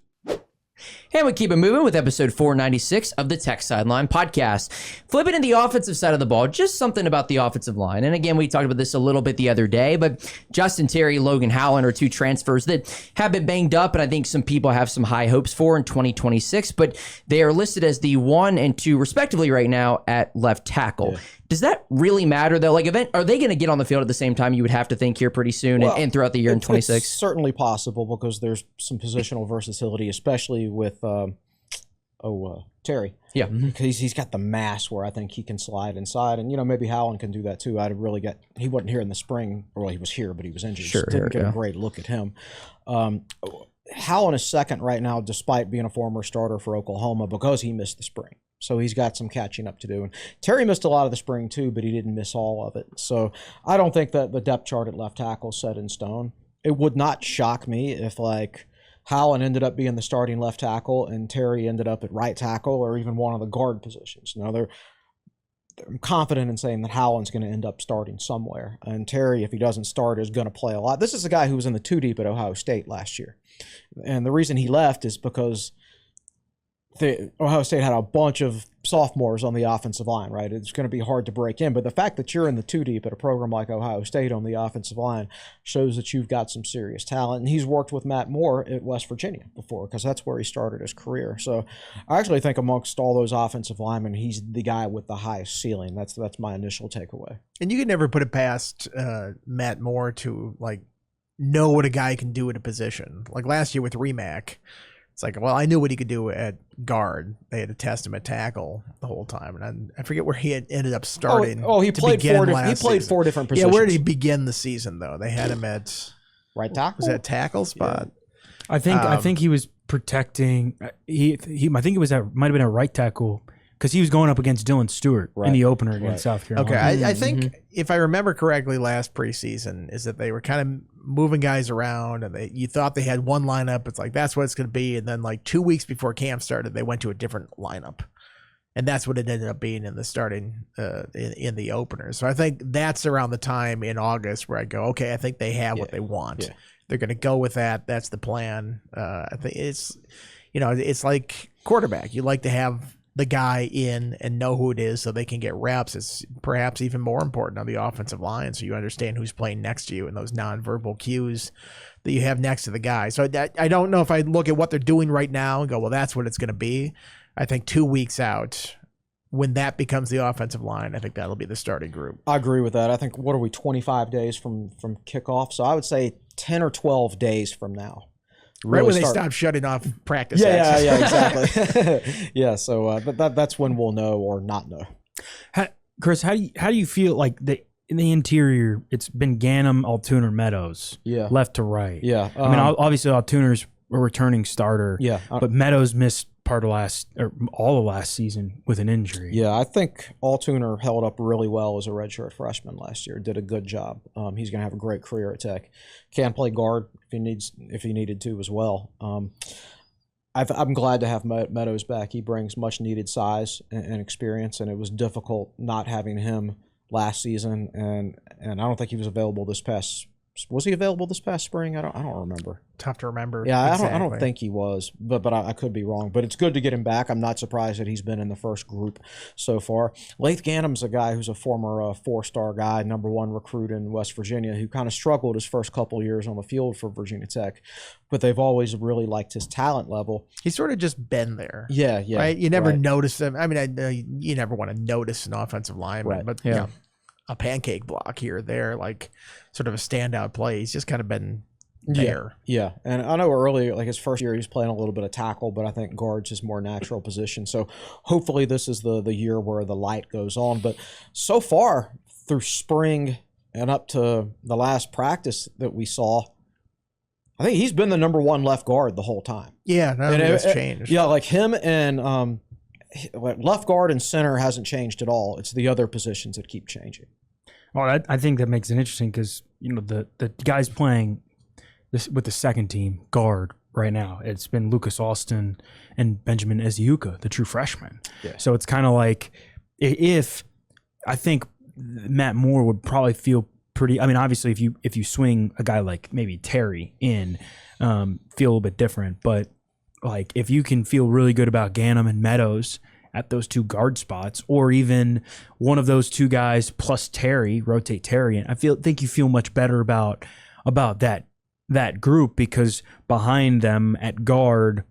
And we keep it moving with episode 496 of the Tech Sideline Podcast. Flipping to the offensive side of the ball, just something about the offensive line. And again, we talked about this a little bit the other day, but Justin Terry, Logan Howland are 2 transfers that have been banged up, and I think some people have some high hopes for in 2026, but they are listed as the 1 and 2 respectively right now at left tackle. Yeah. Does that really matter though? Like, are they going to get on the field at the same time, you would have to think, here pretty soon, and throughout the year in 26? It's certainly possible, because there's some positional versatility, especially with Terry. Yeah. Because he's got the mass where I think he can slide inside, and maybe Howland can do that too. He wasn't here in the spring, or he was here, but he was injured. Sure, didn't get a great look at him. Howland is second right now, despite being a former starter for Oklahoma, because he missed the spring. So he's got some catching up to do. And Terry missed a lot of the spring too, but he didn't miss all of it. So I don't think that the depth chart at left tackle is set in stone. It would not shock me if Howland ended up being the starting left tackle and Terry ended up at right tackle, or even one of the guard positions. I'm confident in saying that Howland's going to end up starting somewhere. And Terry, if he doesn't start, is going to play a lot. This is a guy who was in the 2 deep at Ohio State last year. And the reason he left is because Ohio State had a bunch of sophomores on the offensive line, right? It's going to be hard to break in. But the fact that you're in the 2 deep at a program like Ohio State on the offensive line shows that you've got some serious talent. And he's worked with Matt Moore at West Virginia before, because that's where he started his career. So I actually think amongst all those offensive linemen, he's the guy with the highest ceiling. That's my initial takeaway. And you can never put it past Matt Moore to like know what a guy can do at a position. Like last year with Remack, it's like, well, I knew what he could do at guard. They had to test him at tackle the whole time, and I forget where he had ended up starting. He played four different positions. Yeah, where did he begin the season though? They had him at right tackle. Was that tackle spot? I think he was protecting. I think it was might have been a right tackle, because he was going up against Dylan Stewart in the opener against South Carolina. Okay, I think if I remember correctly, last preseason is that they were kind of moving guys around, and you thought they had one lineup. It's like that's what it's going to be, and then like 2 weeks before camp started, they went to a different lineup, and that's what it ended up being in the starting in the opener. So I think that's around the time in August where I go, okay, I think they have what they want. Yeah. They're going to go with that. That's the plan. I think it's like quarterback. You like to have the guy in and know who it is so they can get reps. It's perhaps even more important on the offensive line, so you understand who's playing next to you and those nonverbal cues that you have next to the guy. So I don't know if I look at what they're doing right now and go, well, that's what it's going to be. I think 2 weeks out, when that becomes the offensive line, I think that'll be the starting group. I agree with that. I think, what are we, 25 days from kickoff? So I would say 10 or 12 days from now. Right when they stop shutting off practice. Yeah, exactly. Yeah, so that's when we'll know or not know. Chris, how do you feel like in the interior? It's been Ganem, Altuner, Meadows, left to right. Yeah, I mean, obviously Altuner's a returning starter. Yeah, but Meadows missed all of last season with an injury. Yeah, I think Altuner held up really well as a redshirt freshman last year. Did a good job. He's going to have a great career at Tech. Can play guard if he needed to as well. I'm glad to have Meadows back. He brings much needed size and experience, and it was difficult not having him last season. And I don't think he was available this past. Was he available this past spring? I don't remember. Tough to remember. Yeah, exactly. I don't think he was, but I could be wrong. But it's good to get him back. I'm not surprised that he's been in the first group so far. Lath Ganem's a guy who's a former 4-star guy, #1 recruit in West Virginia, who kind of struggled his first couple of years on the field for Virginia Tech, but they've always really liked his talent level. He's sort of just been there. Yeah. Right? You never notice him. I mean, you never want to notice an offensive lineman, but you know, a pancake block here or there, like sort of a standout play. He's just kind of been there. Yeah. And I know earlier, like his first year, he was playing a little bit of tackle, but I think guard's his more natural position. So hopefully this is the year where the light goes on. But so far through spring and up to the last practice that we saw, I think he's been the #1 left guard the whole time. Yeah, nothing has changed. Yeah, like him and left guard and center hasn't changed at all. It's the other positions that keep changing. Well, I think that makes it interesting because the guys playing this with the second team guard right now, it's been Lucas Austin and Benjamin Eziuka, the true freshman. Yeah. So it's kind of like if I think Matt Moore would probably feel pretty. I mean, obviously, if you swing a guy like maybe Terry in, feel a little bit different. But like if you can feel really good about Ganem and Meadows at those two guard spots, or even one of those two guys plus Terry, rotate Terry, and I think you feel much better about that group, because behind them at guard,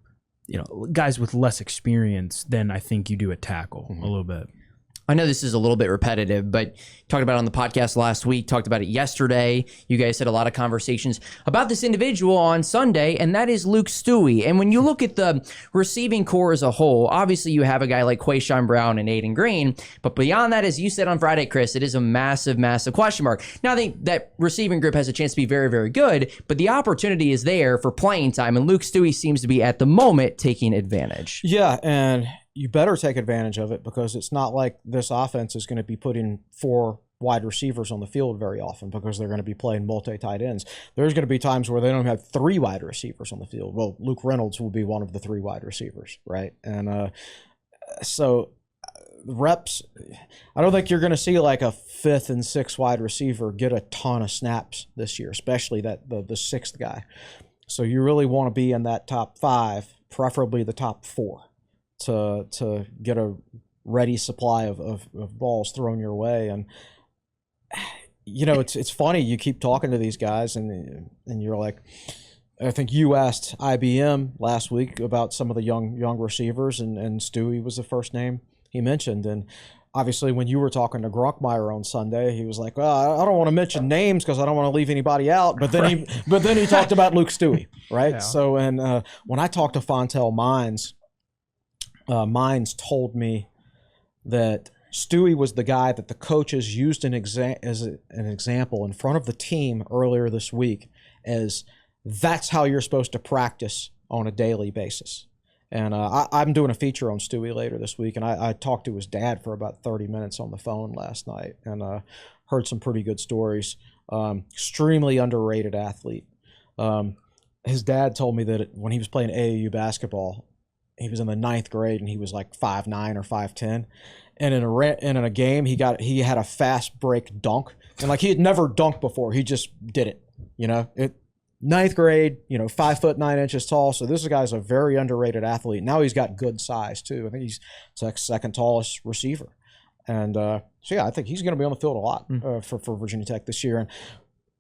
guys with less experience than I think you do at tackle a little bit. I know this is a little bit repetitive, but talked about it on the podcast last week, talked about it yesterday. You guys had a lot of conversations about this individual on Sunday, and that is Luke Stewie. And when you look at the receiving core as a whole, obviously you have a guy like Quayshawn Brown and Aiden Green, but beyond that, as you said on Friday, Chris, it is a massive, massive question mark. Now, I think that receiving group has a chance to be very, very good, but the opportunity is there for playing time, and Luke Stewie seems to be, at the moment, taking advantage. Yeah, and you better take advantage of it, because it's not like this offense is going to be putting 4 wide receivers on the field very often, because they're going to be playing multi-tight ends. There's going to be times where they don't have 3 wide receivers on the field. Well, Luke Reynolds will be one of the 3 wide receivers, right? And so reps, I don't think you're going to see like a 5th and 6th wide receiver get a ton of snaps this year, especially the 6th guy. So you really want to be in that top 5, preferably the top 4, to get a ready supply of balls thrown your way. And it's funny, you keep talking to these guys and you're like, I think you asked IBM last week about some of the young receivers, and Stewie was the first name he mentioned. And obviously, when you were talking to Gronkmeyer on Sunday, he was like, "Well, I don't want to mention names because I don't want to leave anybody out." But then he talked about Luke Stewie, right? Yeah. So, and when I talked to Fontel Mines, Mines told me that Stewie was the guy that the coaches used as an example in front of the team earlier this week, as that's how you're supposed to practice on a daily basis. And I'm doing a feature on Stewie later this week, and I talked to his dad for about 30 minutes on the phone last night, and heard some pretty good stories. Extremely underrated athlete. His dad told me that when he was playing AAU basketball, he was in the 9th grade, and he was like 5'9" or 5'10", and in a game he had a fast break dunk, and like he had never dunked before, he just did it. 9th grade, 5 foot 9 inches tall. So this guy's a very underrated athlete. Now he's got good size too. I think he's second tallest receiver. And I think he's going to be on the field a lot for Virginia Tech this year.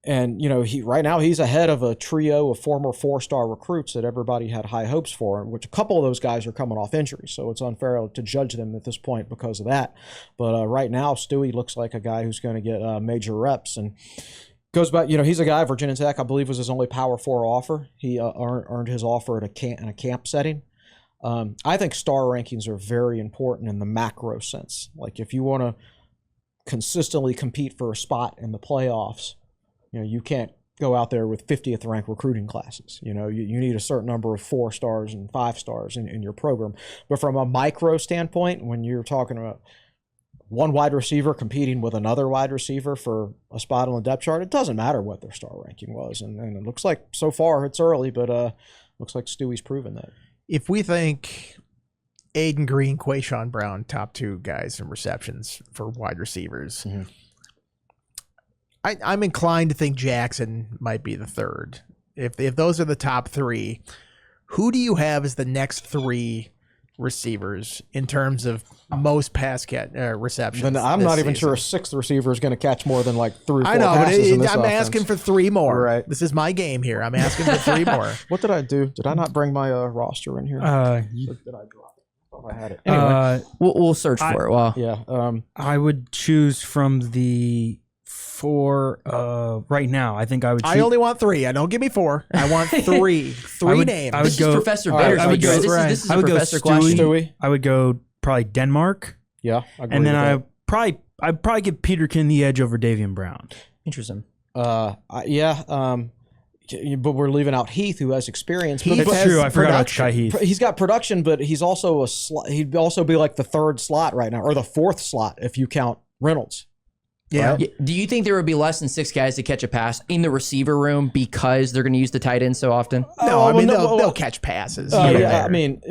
And right now he's ahead of a trio of former 4-star recruits that everybody had high hopes for, which a couple of those guys are coming off injury. So it's unfair to judge them at this point because of that. But right now, Stewie looks like a guy who's going to get major reps. And goes back, he's a guy, Virginia Tech, I believe, was his only Power 4 offer. He earned his offer in a camp setting. I think star rankings are very important in the macro sense. Like if you want to consistently compete for a spot in the playoffs, you can't go out there with 50th ranked recruiting classes. You need a certain number of 4 stars and 5 stars in your program. But from a micro standpoint, when you're talking about one wide receiver competing with another wide receiver for a spot on the depth chart, it doesn't matter what their star ranking was. And it looks like so far it's early, but looks like Stewie's proven that. If we think Aiden Green, Quayshawn Brown, top 2 guys in receptions for wide receivers, I'm inclined to think Jackson might be the 3rd. If those are the top 3, who do you have as the next 3 receivers in terms of most pass receptions? Then I'm not even sure a 6th receiver is going to catch more than like 3 or 4 I know, passes but I'm asking for 3 more. Right. This is my game here. I'm asking for 3 more. What did I do? Did I not bring my roster in here? Did I drop it? I thought I had it. Anyway, we'll search for it. Wow. Yeah. I would choose from the 4 right now. I think I would. I only want 3. I don't give me 4. I want 3. 3 names. This is Professor Bader's. This is a professor question. Stewie. I would go probably Denmark. Yeah, I agree and then with that. I'd probably give Peterkin the edge over Davian Brown. Interesting. But we're leaving out Heath, who has experience. It's true. I forgot about Shy Heath. He's got production, but he's also he'd also be like the 3rd slot right now, or the 4th slot if you count Reynolds. Yeah. Right? Do you think there would be less than 6 guys to catch a pass in the receiver room because they're going to use the tight end so often? No, I mean they'll catch passes. I mean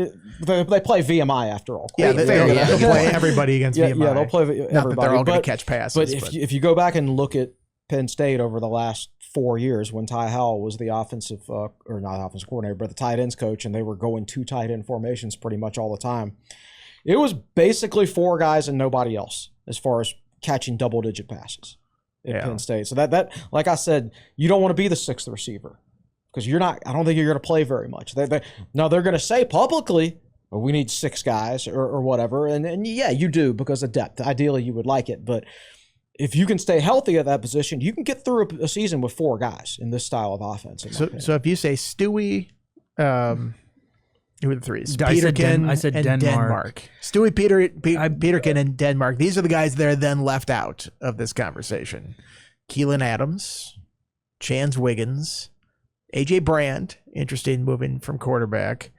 they play VMI after all. Yeah, they'll play everybody against VMI. Yeah, they'll play everybody. Not that they're all going to catch passes. But if you go back and look at Penn State over the last 4 years, when Ty Howell was the offensive or not offensive coordinator, but the tight ends coach, and they were going 2 tight end formations pretty much all the time, it was basically 4 guys and nobody else as far as catching double-digit passes at Penn State. So that, like I said, you don't want to be the 6th receiver because you're not. I don't think you're going to play very much. Now they're going to say publicly, well, we need 6 guys or whatever, and yeah, you do because of depth. Ideally, you would like it, but if you can stay healthy at that position, you can get through a season with 4 guys in this style of offense. So if you say Stewie, who are the 3s? I said Denmark. Stewie, Peterkin, and Denmark. These are the guys that are then left out of this conversation. Keelan Adams, Chance Wiggins, AJ Brand, interesting moving from quarterback,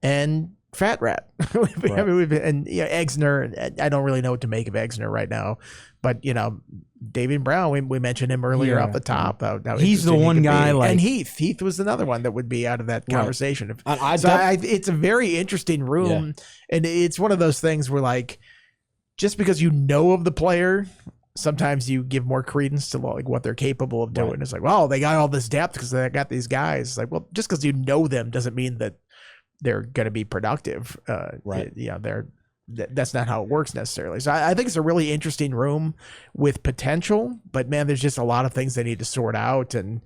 and Fat Rat. Right. I mean, Exner. I don't really know what to make of Exner right now, but David Brown. We mentioned him earlier off the top. How he's the one guy. And Heath was another one that would be out of that conversation. Right. It's a very interesting room, and it's one of those things where just because you know of the player, sometimes you give more credence to like what they're capable of doing. Right. It's like, well, they got all this depth because they got these guys. It's like, well, just because you know them doesn't mean that they're going to be productive. Right. That's not how it works necessarily. So I think it's a really interesting room with potential, but man, there's just a lot of things they need to sort out. And,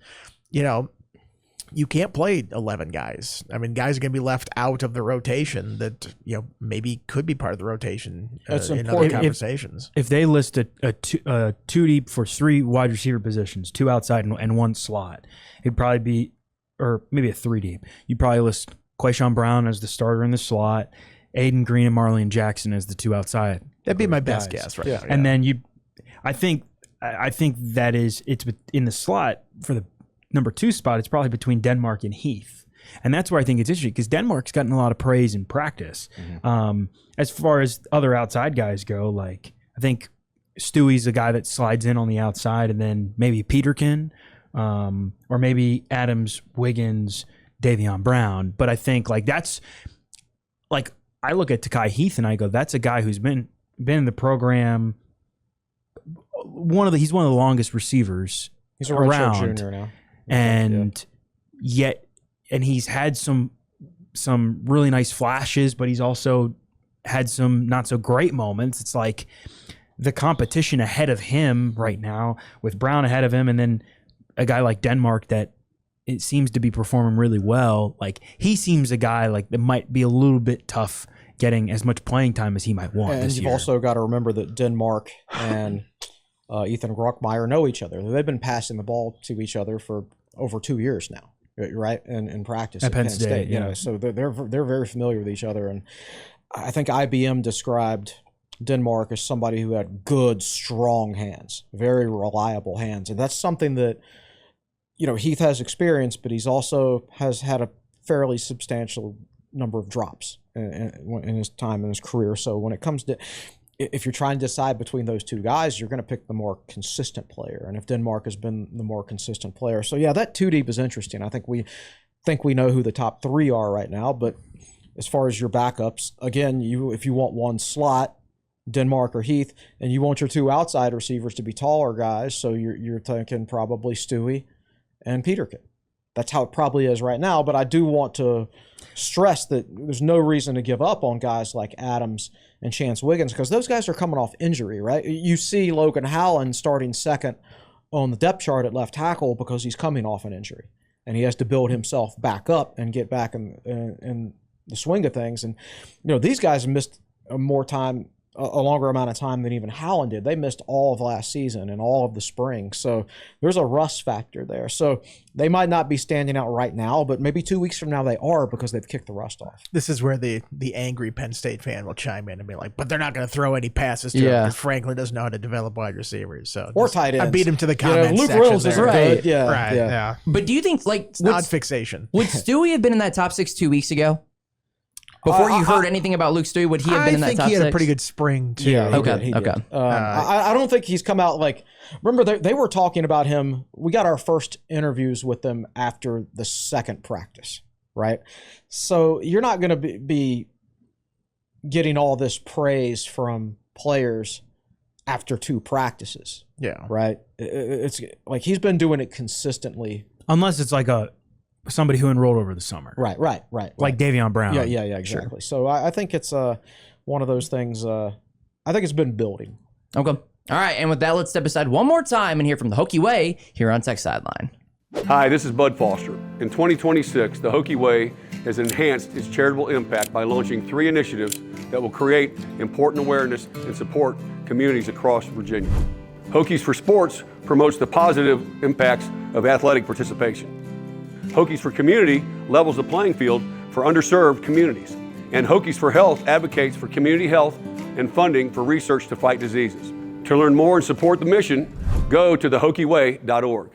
you can't play 11 guys. I mean, guys are going to be left out of the rotation that, maybe could be part of the rotation in other conversations. If they list a two deep for 3 wide receiver positions, 2 outside and 1 slot, it'd probably be, or maybe a 3 deep. You'd probably list Quayshawn Brown as the starter in the slot, Aiden Green and Marlon Jackson as the 2 outside. That'd be my best guess, right? Yeah. And then I think that it's in the slot for the number 2 spot. It's probably between Denmark and Heath, and that's where I think it's interesting because Denmark's gotten a lot of praise in practice. Mm-hmm. As far as other outside guys go, like I think Stewie's a guy that slides in on the outside, and then maybe Peterkin, or maybe Adams, Wiggins, Davion Brown. But I think like that's like I look at Takai Heath and I go, that's a guy who's been in the program. He's one of the longest receivers. He's a redshirt junior now. And he's had some really nice flashes, but he's also had some not so great moments. It's like the competition ahead of him right now with Brown ahead of him, and then a guy like Denmark that it seems to be performing really well. Like he seems a guy like that might be a little bit tough getting as much playing time as he might want this year. And you've also got to remember that Denmark and Ethan Grockmeyer know each other. They've been passing the ball to each other for over 2 years now, right? In practice at Penn State. Yeah. So they're very familiar with each other. And I think IBM described Denmark as somebody who had good, strong hands, very reliable hands. And that's something that, Heath has experience, but he's also has had a fairly substantial number of drops in his time in his career. So when it comes to, if you're trying to decide between those 2 guys, you're going to pick the more consistent player. And if Denmark has been the more consistent player. So yeah, that 2 deep is interesting. I think we know who the top 3 are right now, but as far as your backups, again, if you want 1 slot, Denmark or Heath, and you want your 2 outside receivers to be taller guys, so you're thinking probably Stewie and Peterkin. That's how it probably is right now, but I do want to stress that there's no reason to give up on guys like Adams and Chance Wiggins because those guys are coming off injury, right? You see Logan Howland starting second on the depth chart at left tackle because he's coming off an injury, and he has to build himself back up and get back in the swing of things. And these guys have missed a longer amount of time than even Howland did. They missed all of last season and all of the spring. So there's a rust factor there. So they might not be standing out right now, but maybe 2 weeks from now they are because they've kicked the rust off. This is where the angry Penn State fan will chime in and be like, but they're not going to throw any passes to him because Franklin doesn't know how to develop wide receivers. So or tight ends. I beat him to the comments Luke section Reynolds is right. good. Yeah. Right. Yeah. But do you think it's not fixation. Would Stewie have been in that top 6 2 weeks ago? Before you heard anything about Luke Stewie, would he have been in that top 6? I think he had a pretty good spring, too. Yeah, Okay. I don't think he's come out like... Remember, they were talking about him. We got our first interviews with them after the second practice, right? So you're not going to be getting all this praise from players after 2 practices. Yeah. Right? It's like he's been doing it consistently. Unless it's like somebody who enrolled over the summer. Right. Like Davion Brown. Yeah, exactly. Sure. So I think it's one of those things. I think it's been building. Okay. All right, and with that, let's step aside one more time and hear from the Hokie Way here on Tech Sideline. Hi, this is Bud Foster. In 2026, the Hokie Way has enhanced its charitable impact by launching 3 initiatives that will create important awareness and support communities across Virginia. Hokies for Sports promotes the positive impacts of athletic participation. Hokies for Community levels the playing field for underserved communities. And Hokies for Health advocates for community health and funding for research to fight diseases. To learn more and support the mission, go to thehokieway.org.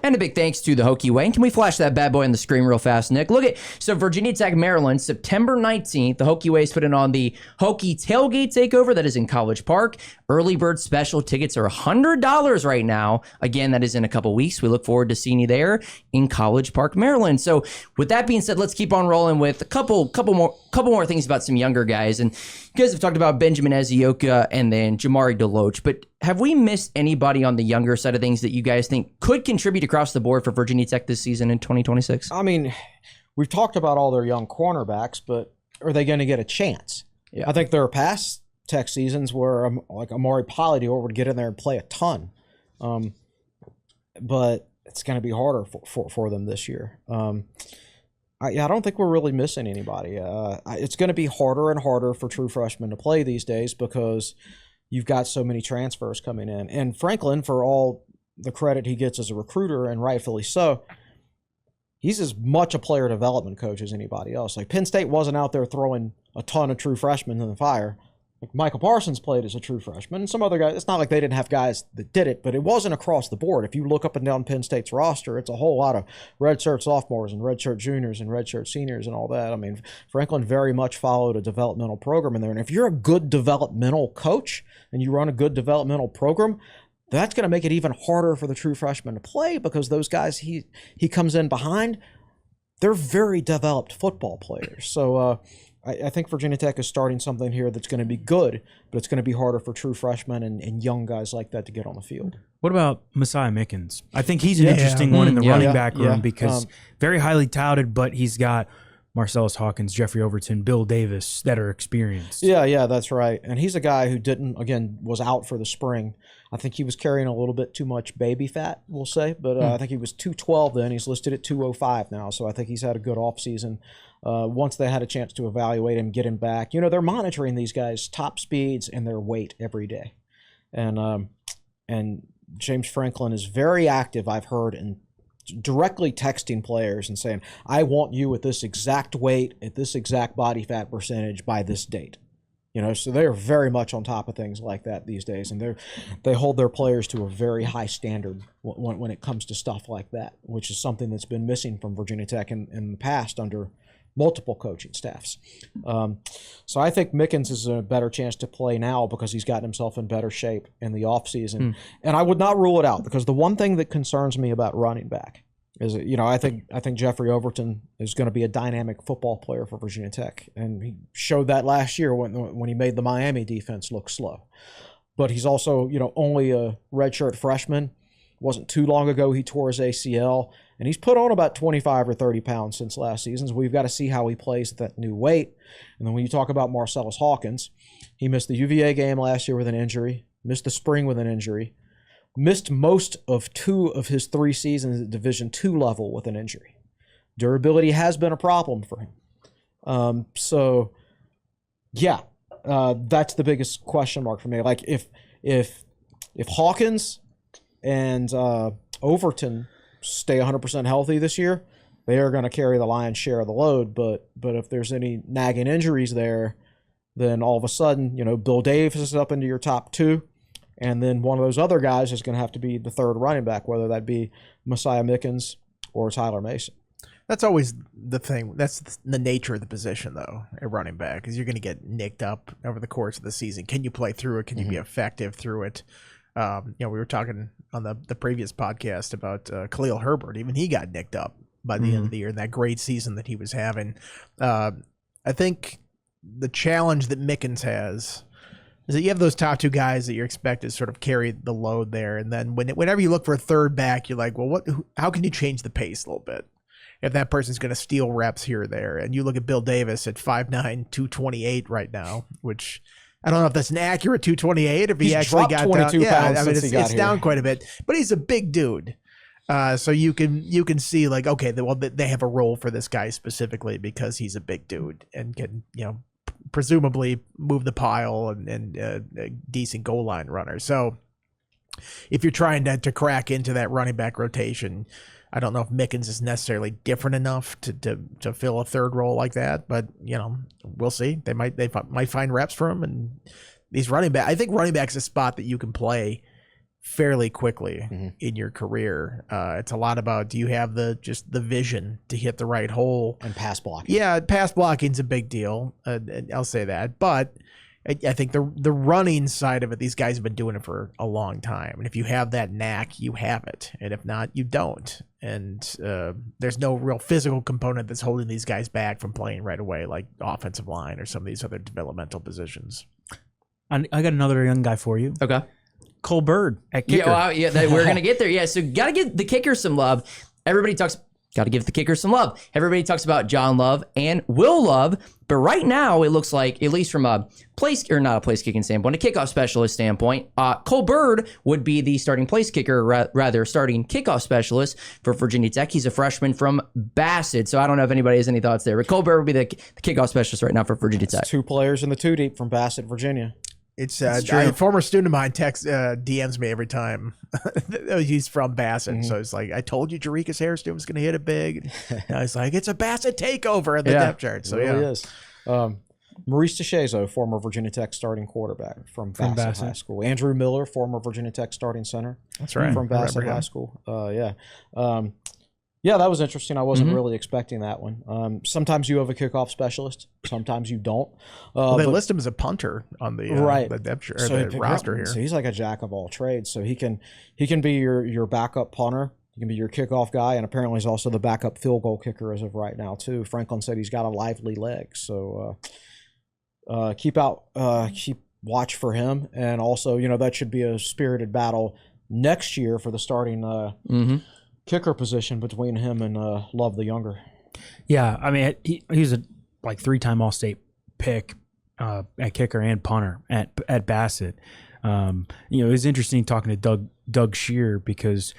And a big thanks to the Hokie Way. And can we flash that bad boy on the screen real fast, Nick? Look at, so Virginia Tech, Maryland, September 19th, the Hokie Way is putting on the Hokie Tailgate Takeover that is in College Park. Early bird special tickets are $100 right now. Again, that is in a couple weeks. We look forward to seeing you there in College Park, Maryland. So with that being said, let's keep on rolling with a couple more couple more things about some younger guys. And you guys have talked about Benjamin Ezioka and then Jamari Deloach. But have we missed anybody on the younger side of things that you guys think could contribute across the board for Virginia Tech this season in 2026? I mean, we've talked about all their young cornerbacks, but are they going to get a chance? Yeah. I think there are past Tech seasons where like Amari Polydor would get in there and play a ton. But it's going to be harder for them this year. I don't think we're really missing anybody. It's going to be harder and harder for true freshmen to play these days because you've got so many transfers coming in. And Franklin, for all the credit he gets as a recruiter, and rightfully so, he's as much a player development coach as anybody else. Like Penn State wasn't out there throwing a ton of true freshmen in the fire. Like Michael Parsons played as a true freshman, and some other guys. It's not like they didn't have guys that did it, but it wasn't across the board. If you look up and down Penn State's roster, it's a whole lot of redshirt sophomores and redshirt juniors and redshirt seniors and all that. I mean, Franklin very much followed a developmental program in there. And if you're a good developmental coach and you run a good developmental program, that's going to make it even harder for the true freshman to play because those guys he comes in behind, they're very developed football players. So I think Virginia Tech is starting something here that's going to be good, but it's going to be harder for true freshmen and young guys like that to get on the field. What about Messiah Mickens? I think he's an interesting one in the running back room because very highly touted, but he's got Marcellus Hawkins, Jeffrey Overton, Bill Davis that are experienced. Yeah, that's right. And he's a guy who was out for the spring. I think he was carrying a little bit too much baby fat, we'll say, but I think he was 212 then. He's listed at 205 now, so I think he's had a good offseason. Once they had a chance to evaluate him, get him back. You know, they're monitoring these guys' top speeds and their weight every day. And James Franklin is very active, I've heard, in directly texting players and saying, I want you at this exact weight, at this exact body fat percentage by this date. You know, so they're very much on top of things like that these days, and they hold their players to a very high standard when it comes to stuff like that, which is something that's been missing from Virginia Tech in the past under multiple coaching staffs. So I think Mickens is a better chance to play now because he's gotten himself in better shape in the offseason. And I would not rule it out because the one thing that concerns me about running back is, you know, I think Jeffrey Overton is going to be a dynamic football player for Virginia Tech, and he showed that last year when he made the Miami defense look slow. But he's also, you know, only a redshirt freshman. It wasn't too long ago he tore his ACL, and he's put on about 25 or 30 pounds since last season. So we've got to see how he plays at that new weight. And then when you talk about Marcellus Hawkins, he missed the UVA game last year with an injury, missed the spring with an injury, missed most of 2 of his 3 seasons at Division II level with an injury. Durability has been a problem for him. That's the biggest question mark for me. Like if Hawkins and Overton stay 100% healthy this year, they are going to carry the lion's share of the load. But if there's any nagging injuries there, then all of a sudden, you know, Bill Davis is up into your top 2. And then one of those other guys is going to have to be the third running back, whether that be Messiah Mickens or Tyler Mason. That's always the thing. That's the nature of the position, though, at running back, is you're going to get nicked up over the course of the season. Can you play through it? Can you be effective through it? You know, we were talking on the previous podcast about Khalil Herbert. Even he got nicked up by the end of the year in that great season that he was having. I think the challenge that Mickens has is that you have those top 2 guys that you're expected to sort of carry the load there. And then whenever you look for a third back, you're like, well, how can you change the pace a little bit if that person's going to steal reps here or there? And you look at Bill Davis at 5'9", 228 right now, which I don't know if that's an accurate 228. If he actually got 22 down, pounds, I mean, it's down quite a bit, but he's a big dude. So you can see like, okay, well, they have a role for this guy specifically because he's a big dude and can, you know, presumably move the pile and a decent goal line runner. So if you're trying to crack into that running back rotation, I don't know if Mickens is necessarily different enough to fill a third role like that, but you know, we'll see. They might find reps for him. And these running back, I think running back's a spot that you can play fairly quickly in your career. It's a lot about, do you have the vision to hit the right hole and pass blocking? Yeah, pass blocking's a big deal. I'll say that, but I think the running side of it, these guys have been doing it for a long time. And if you have that knack, you have it. And if not, you don't. And there's no real physical component that's holding these guys back from playing right away, like offensive line or some of these other developmental positions. I got another young guy for you. Okay. Cole Bird at kicker. We're going to get there. Yeah, so got to give the kicker some love. Got to give the kicker some love. Everybody talks about John Love and Will Love, but right now it looks like, at least from a not a place kicking standpoint, a kickoff specialist standpoint, Cole Bird would be the starting place kicker, rather starting kickoff specialist for Virginia Tech. He's a freshman from Bassett, so I don't know if anybody has any thoughts there, but Cole Bird would be the kickoff specialist right now for Virginia Tech. 2 players in the 2 deep from Bassett, Virginia. It's a former student of mine DMs me every time. He's from Bassett, so it's like, I told you Jarikus Hairston was going to hit it big. And it's like, it's a Bassett takeover at the depth chart. So it really is. Maurice DeShazo, former Virginia Tech starting quarterback from Bassett High School. Andrew Miller, former Virginia Tech starting center. That's right. From Bassett High School. Yeah, that was interesting. I wasn't really expecting that one. Sometimes you have a kickoff specialist. Sometimes you don't. They list him as a punter on the depth chart, the roster here. So he's like a jack of all trades. So he can be your backup punter. He can be your kickoff guy, and apparently he's also the backup field goal kicker as of right now too. Franklin said he's got a lively leg. So keep watch for him, and also that should be a spirited battle next year for the starting kicker position between him and Love the Younger. Yeah, I mean, he was a 3-time All-State pick at kicker and punter at Bassett. It was interesting talking to Doug Shear because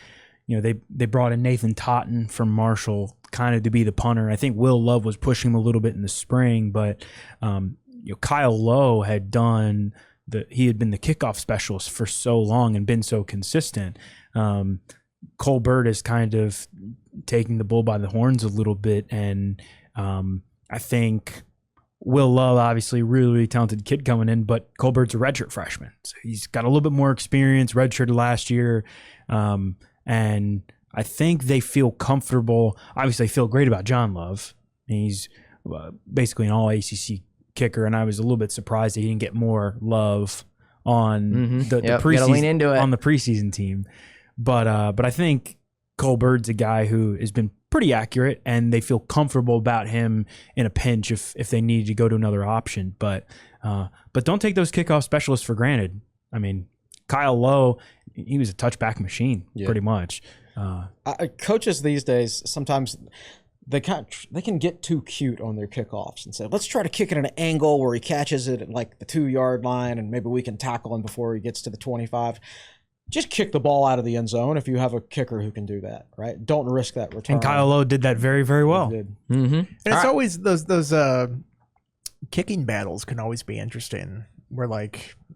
they brought in Nathan Totten from Marshall kind of to be the punter. I think Will Love was pushing him a little bit in the spring, but Kyle Lowe had been the kickoff specialist for so long and been so consistent. Cole Bird is kind of taking the bull by the horns a little bit, and I think Will Love, obviously really, really talented kid coming in, but Cole Bird's a redshirt freshman. So he's got a little bit more experience, redshirted last year, and I think they feel comfortable. Obviously, they feel great about John Love. He's basically an all-ACC kicker, and I was a little bit surprised that he didn't get more love on the preseason team. But I think Cole Bird's a guy who has been pretty accurate, and they feel comfortable about him in a pinch if they need to go to another option. But don't take those kickoff specialists for granted. I mean, Kyle Lowe, he was a touchback machine pretty much. Coaches these days, sometimes they can get too cute on their kickoffs and say, let's try to kick it at an angle where he catches it at the 2-yard line, and maybe we can tackle him before he gets to the 25. Just kick the ball out of the end zone if you have a kicker who can do that, right? Don't risk that return. And Kyle Lowe did that very, very well. And it's always those kicking battles can always be interesting, where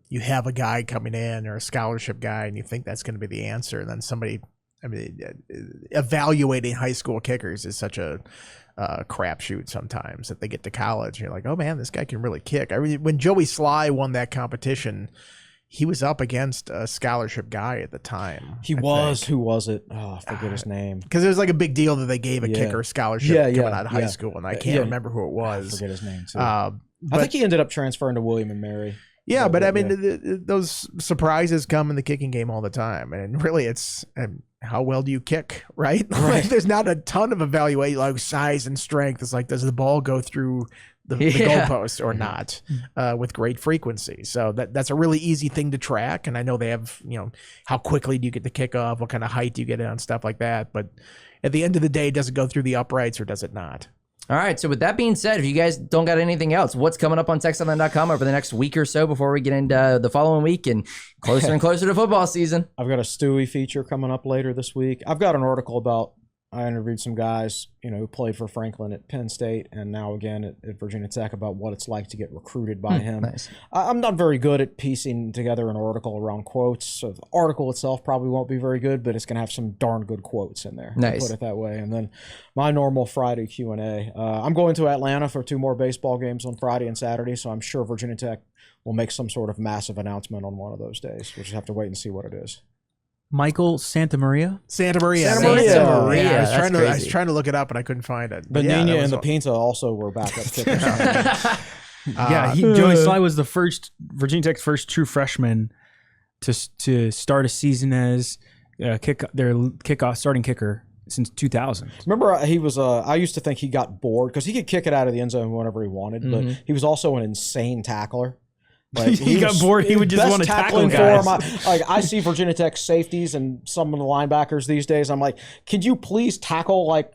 you have a guy coming in or a scholarship guy, and you think that's going to be the answer, and then somebody. I mean, evaluating high school kickers is such a crapshoot sometimes that they get to college. And you're like, oh man, this guy can really kick. When Joey Sly won that competition, he was up against a scholarship guy at the time. Who was it? Oh, I forget his name. Because it was a big deal that they gave a kicker scholarship coming out of high school, and I can't remember who it was. I forget his name too. I think he ended up transferring to William and Mary. Yeah, but I mean, those surprises come in the kicking game all the time, and really, it's how well do you kick, right? There's not a ton of evaluation size and strength. It's does the ball go through the goalpost or not with great frequency? So that's a really easy thing to track, and I know they have how quickly do you get the kickoff, what kind of height do you get it on, stuff like that. But at the end of the day, does it go through the uprights or does it not? All right, so with that being said, if you guys don't got anything else, what's coming up on TechSideline.com over the next week or so before we get into the following week and closer and closer to football season? I've got a Stewie feature coming up later this week. I've got an article about, I interviewed some guys, who played for Franklin at Penn State and now again at Virginia Tech about what it's like to get recruited by him. Nice. I'm not very good at piecing together an article around quotes. So the article itself probably won't be very good, but it's going to have some darn good quotes in there. Nice. I'll put it that way. And then my normal Friday Q&A. I'm going to Atlanta for 2 more baseball games on Friday and Saturday, so I'm sure Virginia Tech will make some sort of massive announcement on one of those days. We'll just have to wait and see what it is. Michael Santamaria. I was trying to look it up, and I couldn't find it. Benigna and the Pinta also were backup kickers. Joey Sly was the first Virginia Tech's first true freshman to start a season as starting kicker since 2000. Remember, he was. I used to think he got bored because he could kick it out of the end zone whenever he wanted, but he was also an insane tackler. Like, he got bored. He would just want to tackle guys. I see Virginia Tech safeties and some of the linebackers these days. I'm like, could you please tackle like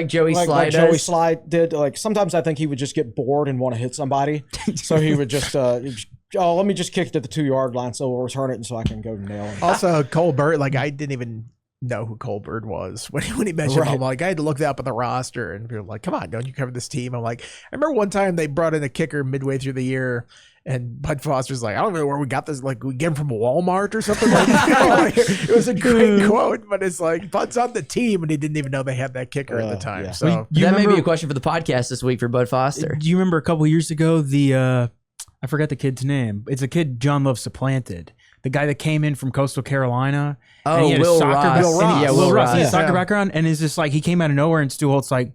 Joey Sly like Joey Sly did? Like sometimes I think he would just get bored and want to hit somebody, so he would just. Let me just kick it to the 2-yard line, so we'll return it, and so I can go nail him. Also, Cole Bird, like I didn't even know who Cole Bird was when he mentioned him. Like I had to look that up on the roster, and people were like, "Come on, don't you cover this team?" I'm like, I remember one time they brought in a kicker midway through the year. And Bud Foster's like, I don't know where we got this. Like, we get him from Walmart or something like that. It was a great quote, but it's like, Bud's on the team, and he didn't even know they had that kicker at the time. Yeah. So That may be a question for the podcast this week for Bud Foster. Do you remember a couple years ago, I forgot the kid's name. It's a kid John Love supplanted. The guy that came in from Coastal Carolina. Oh, Will Ross. Will Ross. He had a Yeah. soccer background, and it's just like, he came out of nowhere, and Stu Holt's like,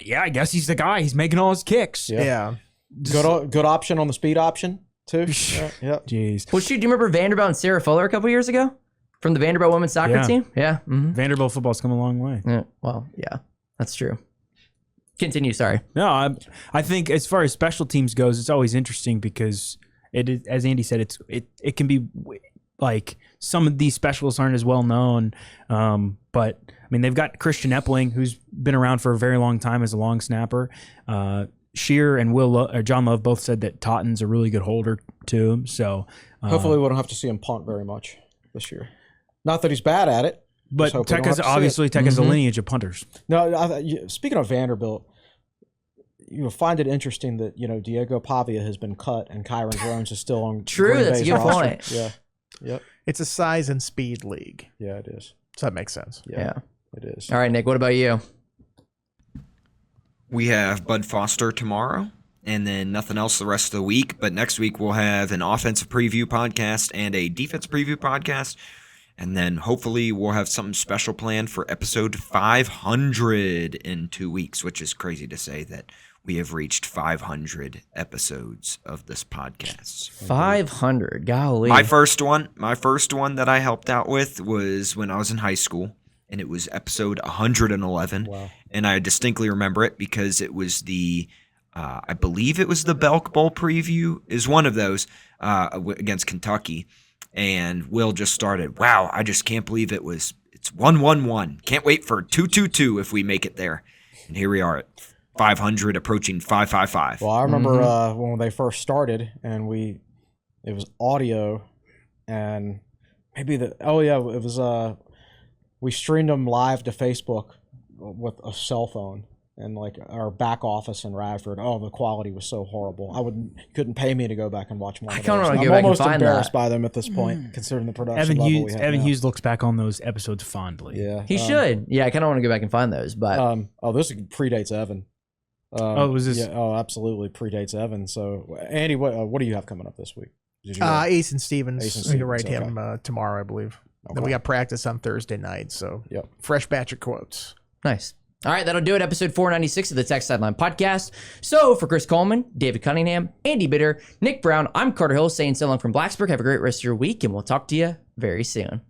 yeah, I guess he's the guy. He's making all his kicks. Yeah. Good option on the speed option. Too. Yeah. Jeez. Well, shoot, do you remember Vanderbilt and Sarah Fuller a couple years ago from the Vanderbilt women's soccer team? Yeah. Mm-hmm. Vanderbilt football's come a long way. Yeah. Well, yeah, that's true. Continue. Sorry. No, I think as far as special teams goes, it's always interesting because it is, as Andy said, it can be like some of these specialists aren't as well known, but I mean they've got Christian Epling, who's been around for a very long time as a long snapper. Shear and John Love both said that Totten's a really good holder too. So hopefully we don't have to see him punt very much this year. Not that he's bad at it, but Tech has a lineage of punters. No, speaking of Vanderbilt, you will find it interesting that Diego Pavia has been cut and Kyron Jones is still on. True, that's a good point. Yeah, yep. it's a size and speed league. Yeah, it is. So that makes sense. Yeah, it is. All right, Nick. What about you? We have Bud Foster tomorrow, and then nothing else the rest of the week. But next week we'll have an offensive preview podcast and a defense preview podcast. And then hopefully we'll have something special planned for episode 500 in 2 weeks, which is crazy to say that we have reached 500 episodes of this podcast. 500, golly. My first one that I helped out with was when I was in high school, and it was episode 111. Wow. And I distinctly remember it because it was I believe it was the Belk Bowl preview, is one of those against Kentucky. And Will just started, wow, I just can't believe it's 111. Can't wait for 222 if we make it there. And here we are at 500, approaching 555. Well, I remember when they first started, and it was audio, and maybe it was we streamed them live to Facebook with a cell phone, and like our back office in Radford. Oh, the quality was so horrible. Couldn't pay me to go back and watch one. I kind of want to I'm go back and almost find embarrassed that. by them at this point, considering the production level we have Evan now. Hughes looks back on those episodes fondly. Yeah, He should. Yeah, I kind of want to go back and find those. But this predates Evan. Was this? Yeah, absolutely predates Evan. So, Andy, what do you have coming up this week? Ace and Stevens, you're right, okay. him tomorrow, I believe. Okay. Then we got practice on Thursday night, so fresh batch of quotes. nice. All right, that'll do it. Episode 496 of the Tech Sideline Podcast. So for Chris Coleman, David Cunningham, Andy Bitter, Nick Brown, I'm Carter Hill saying so long from Blacksburg. Have a great rest of your week, and we'll talk to you very soon.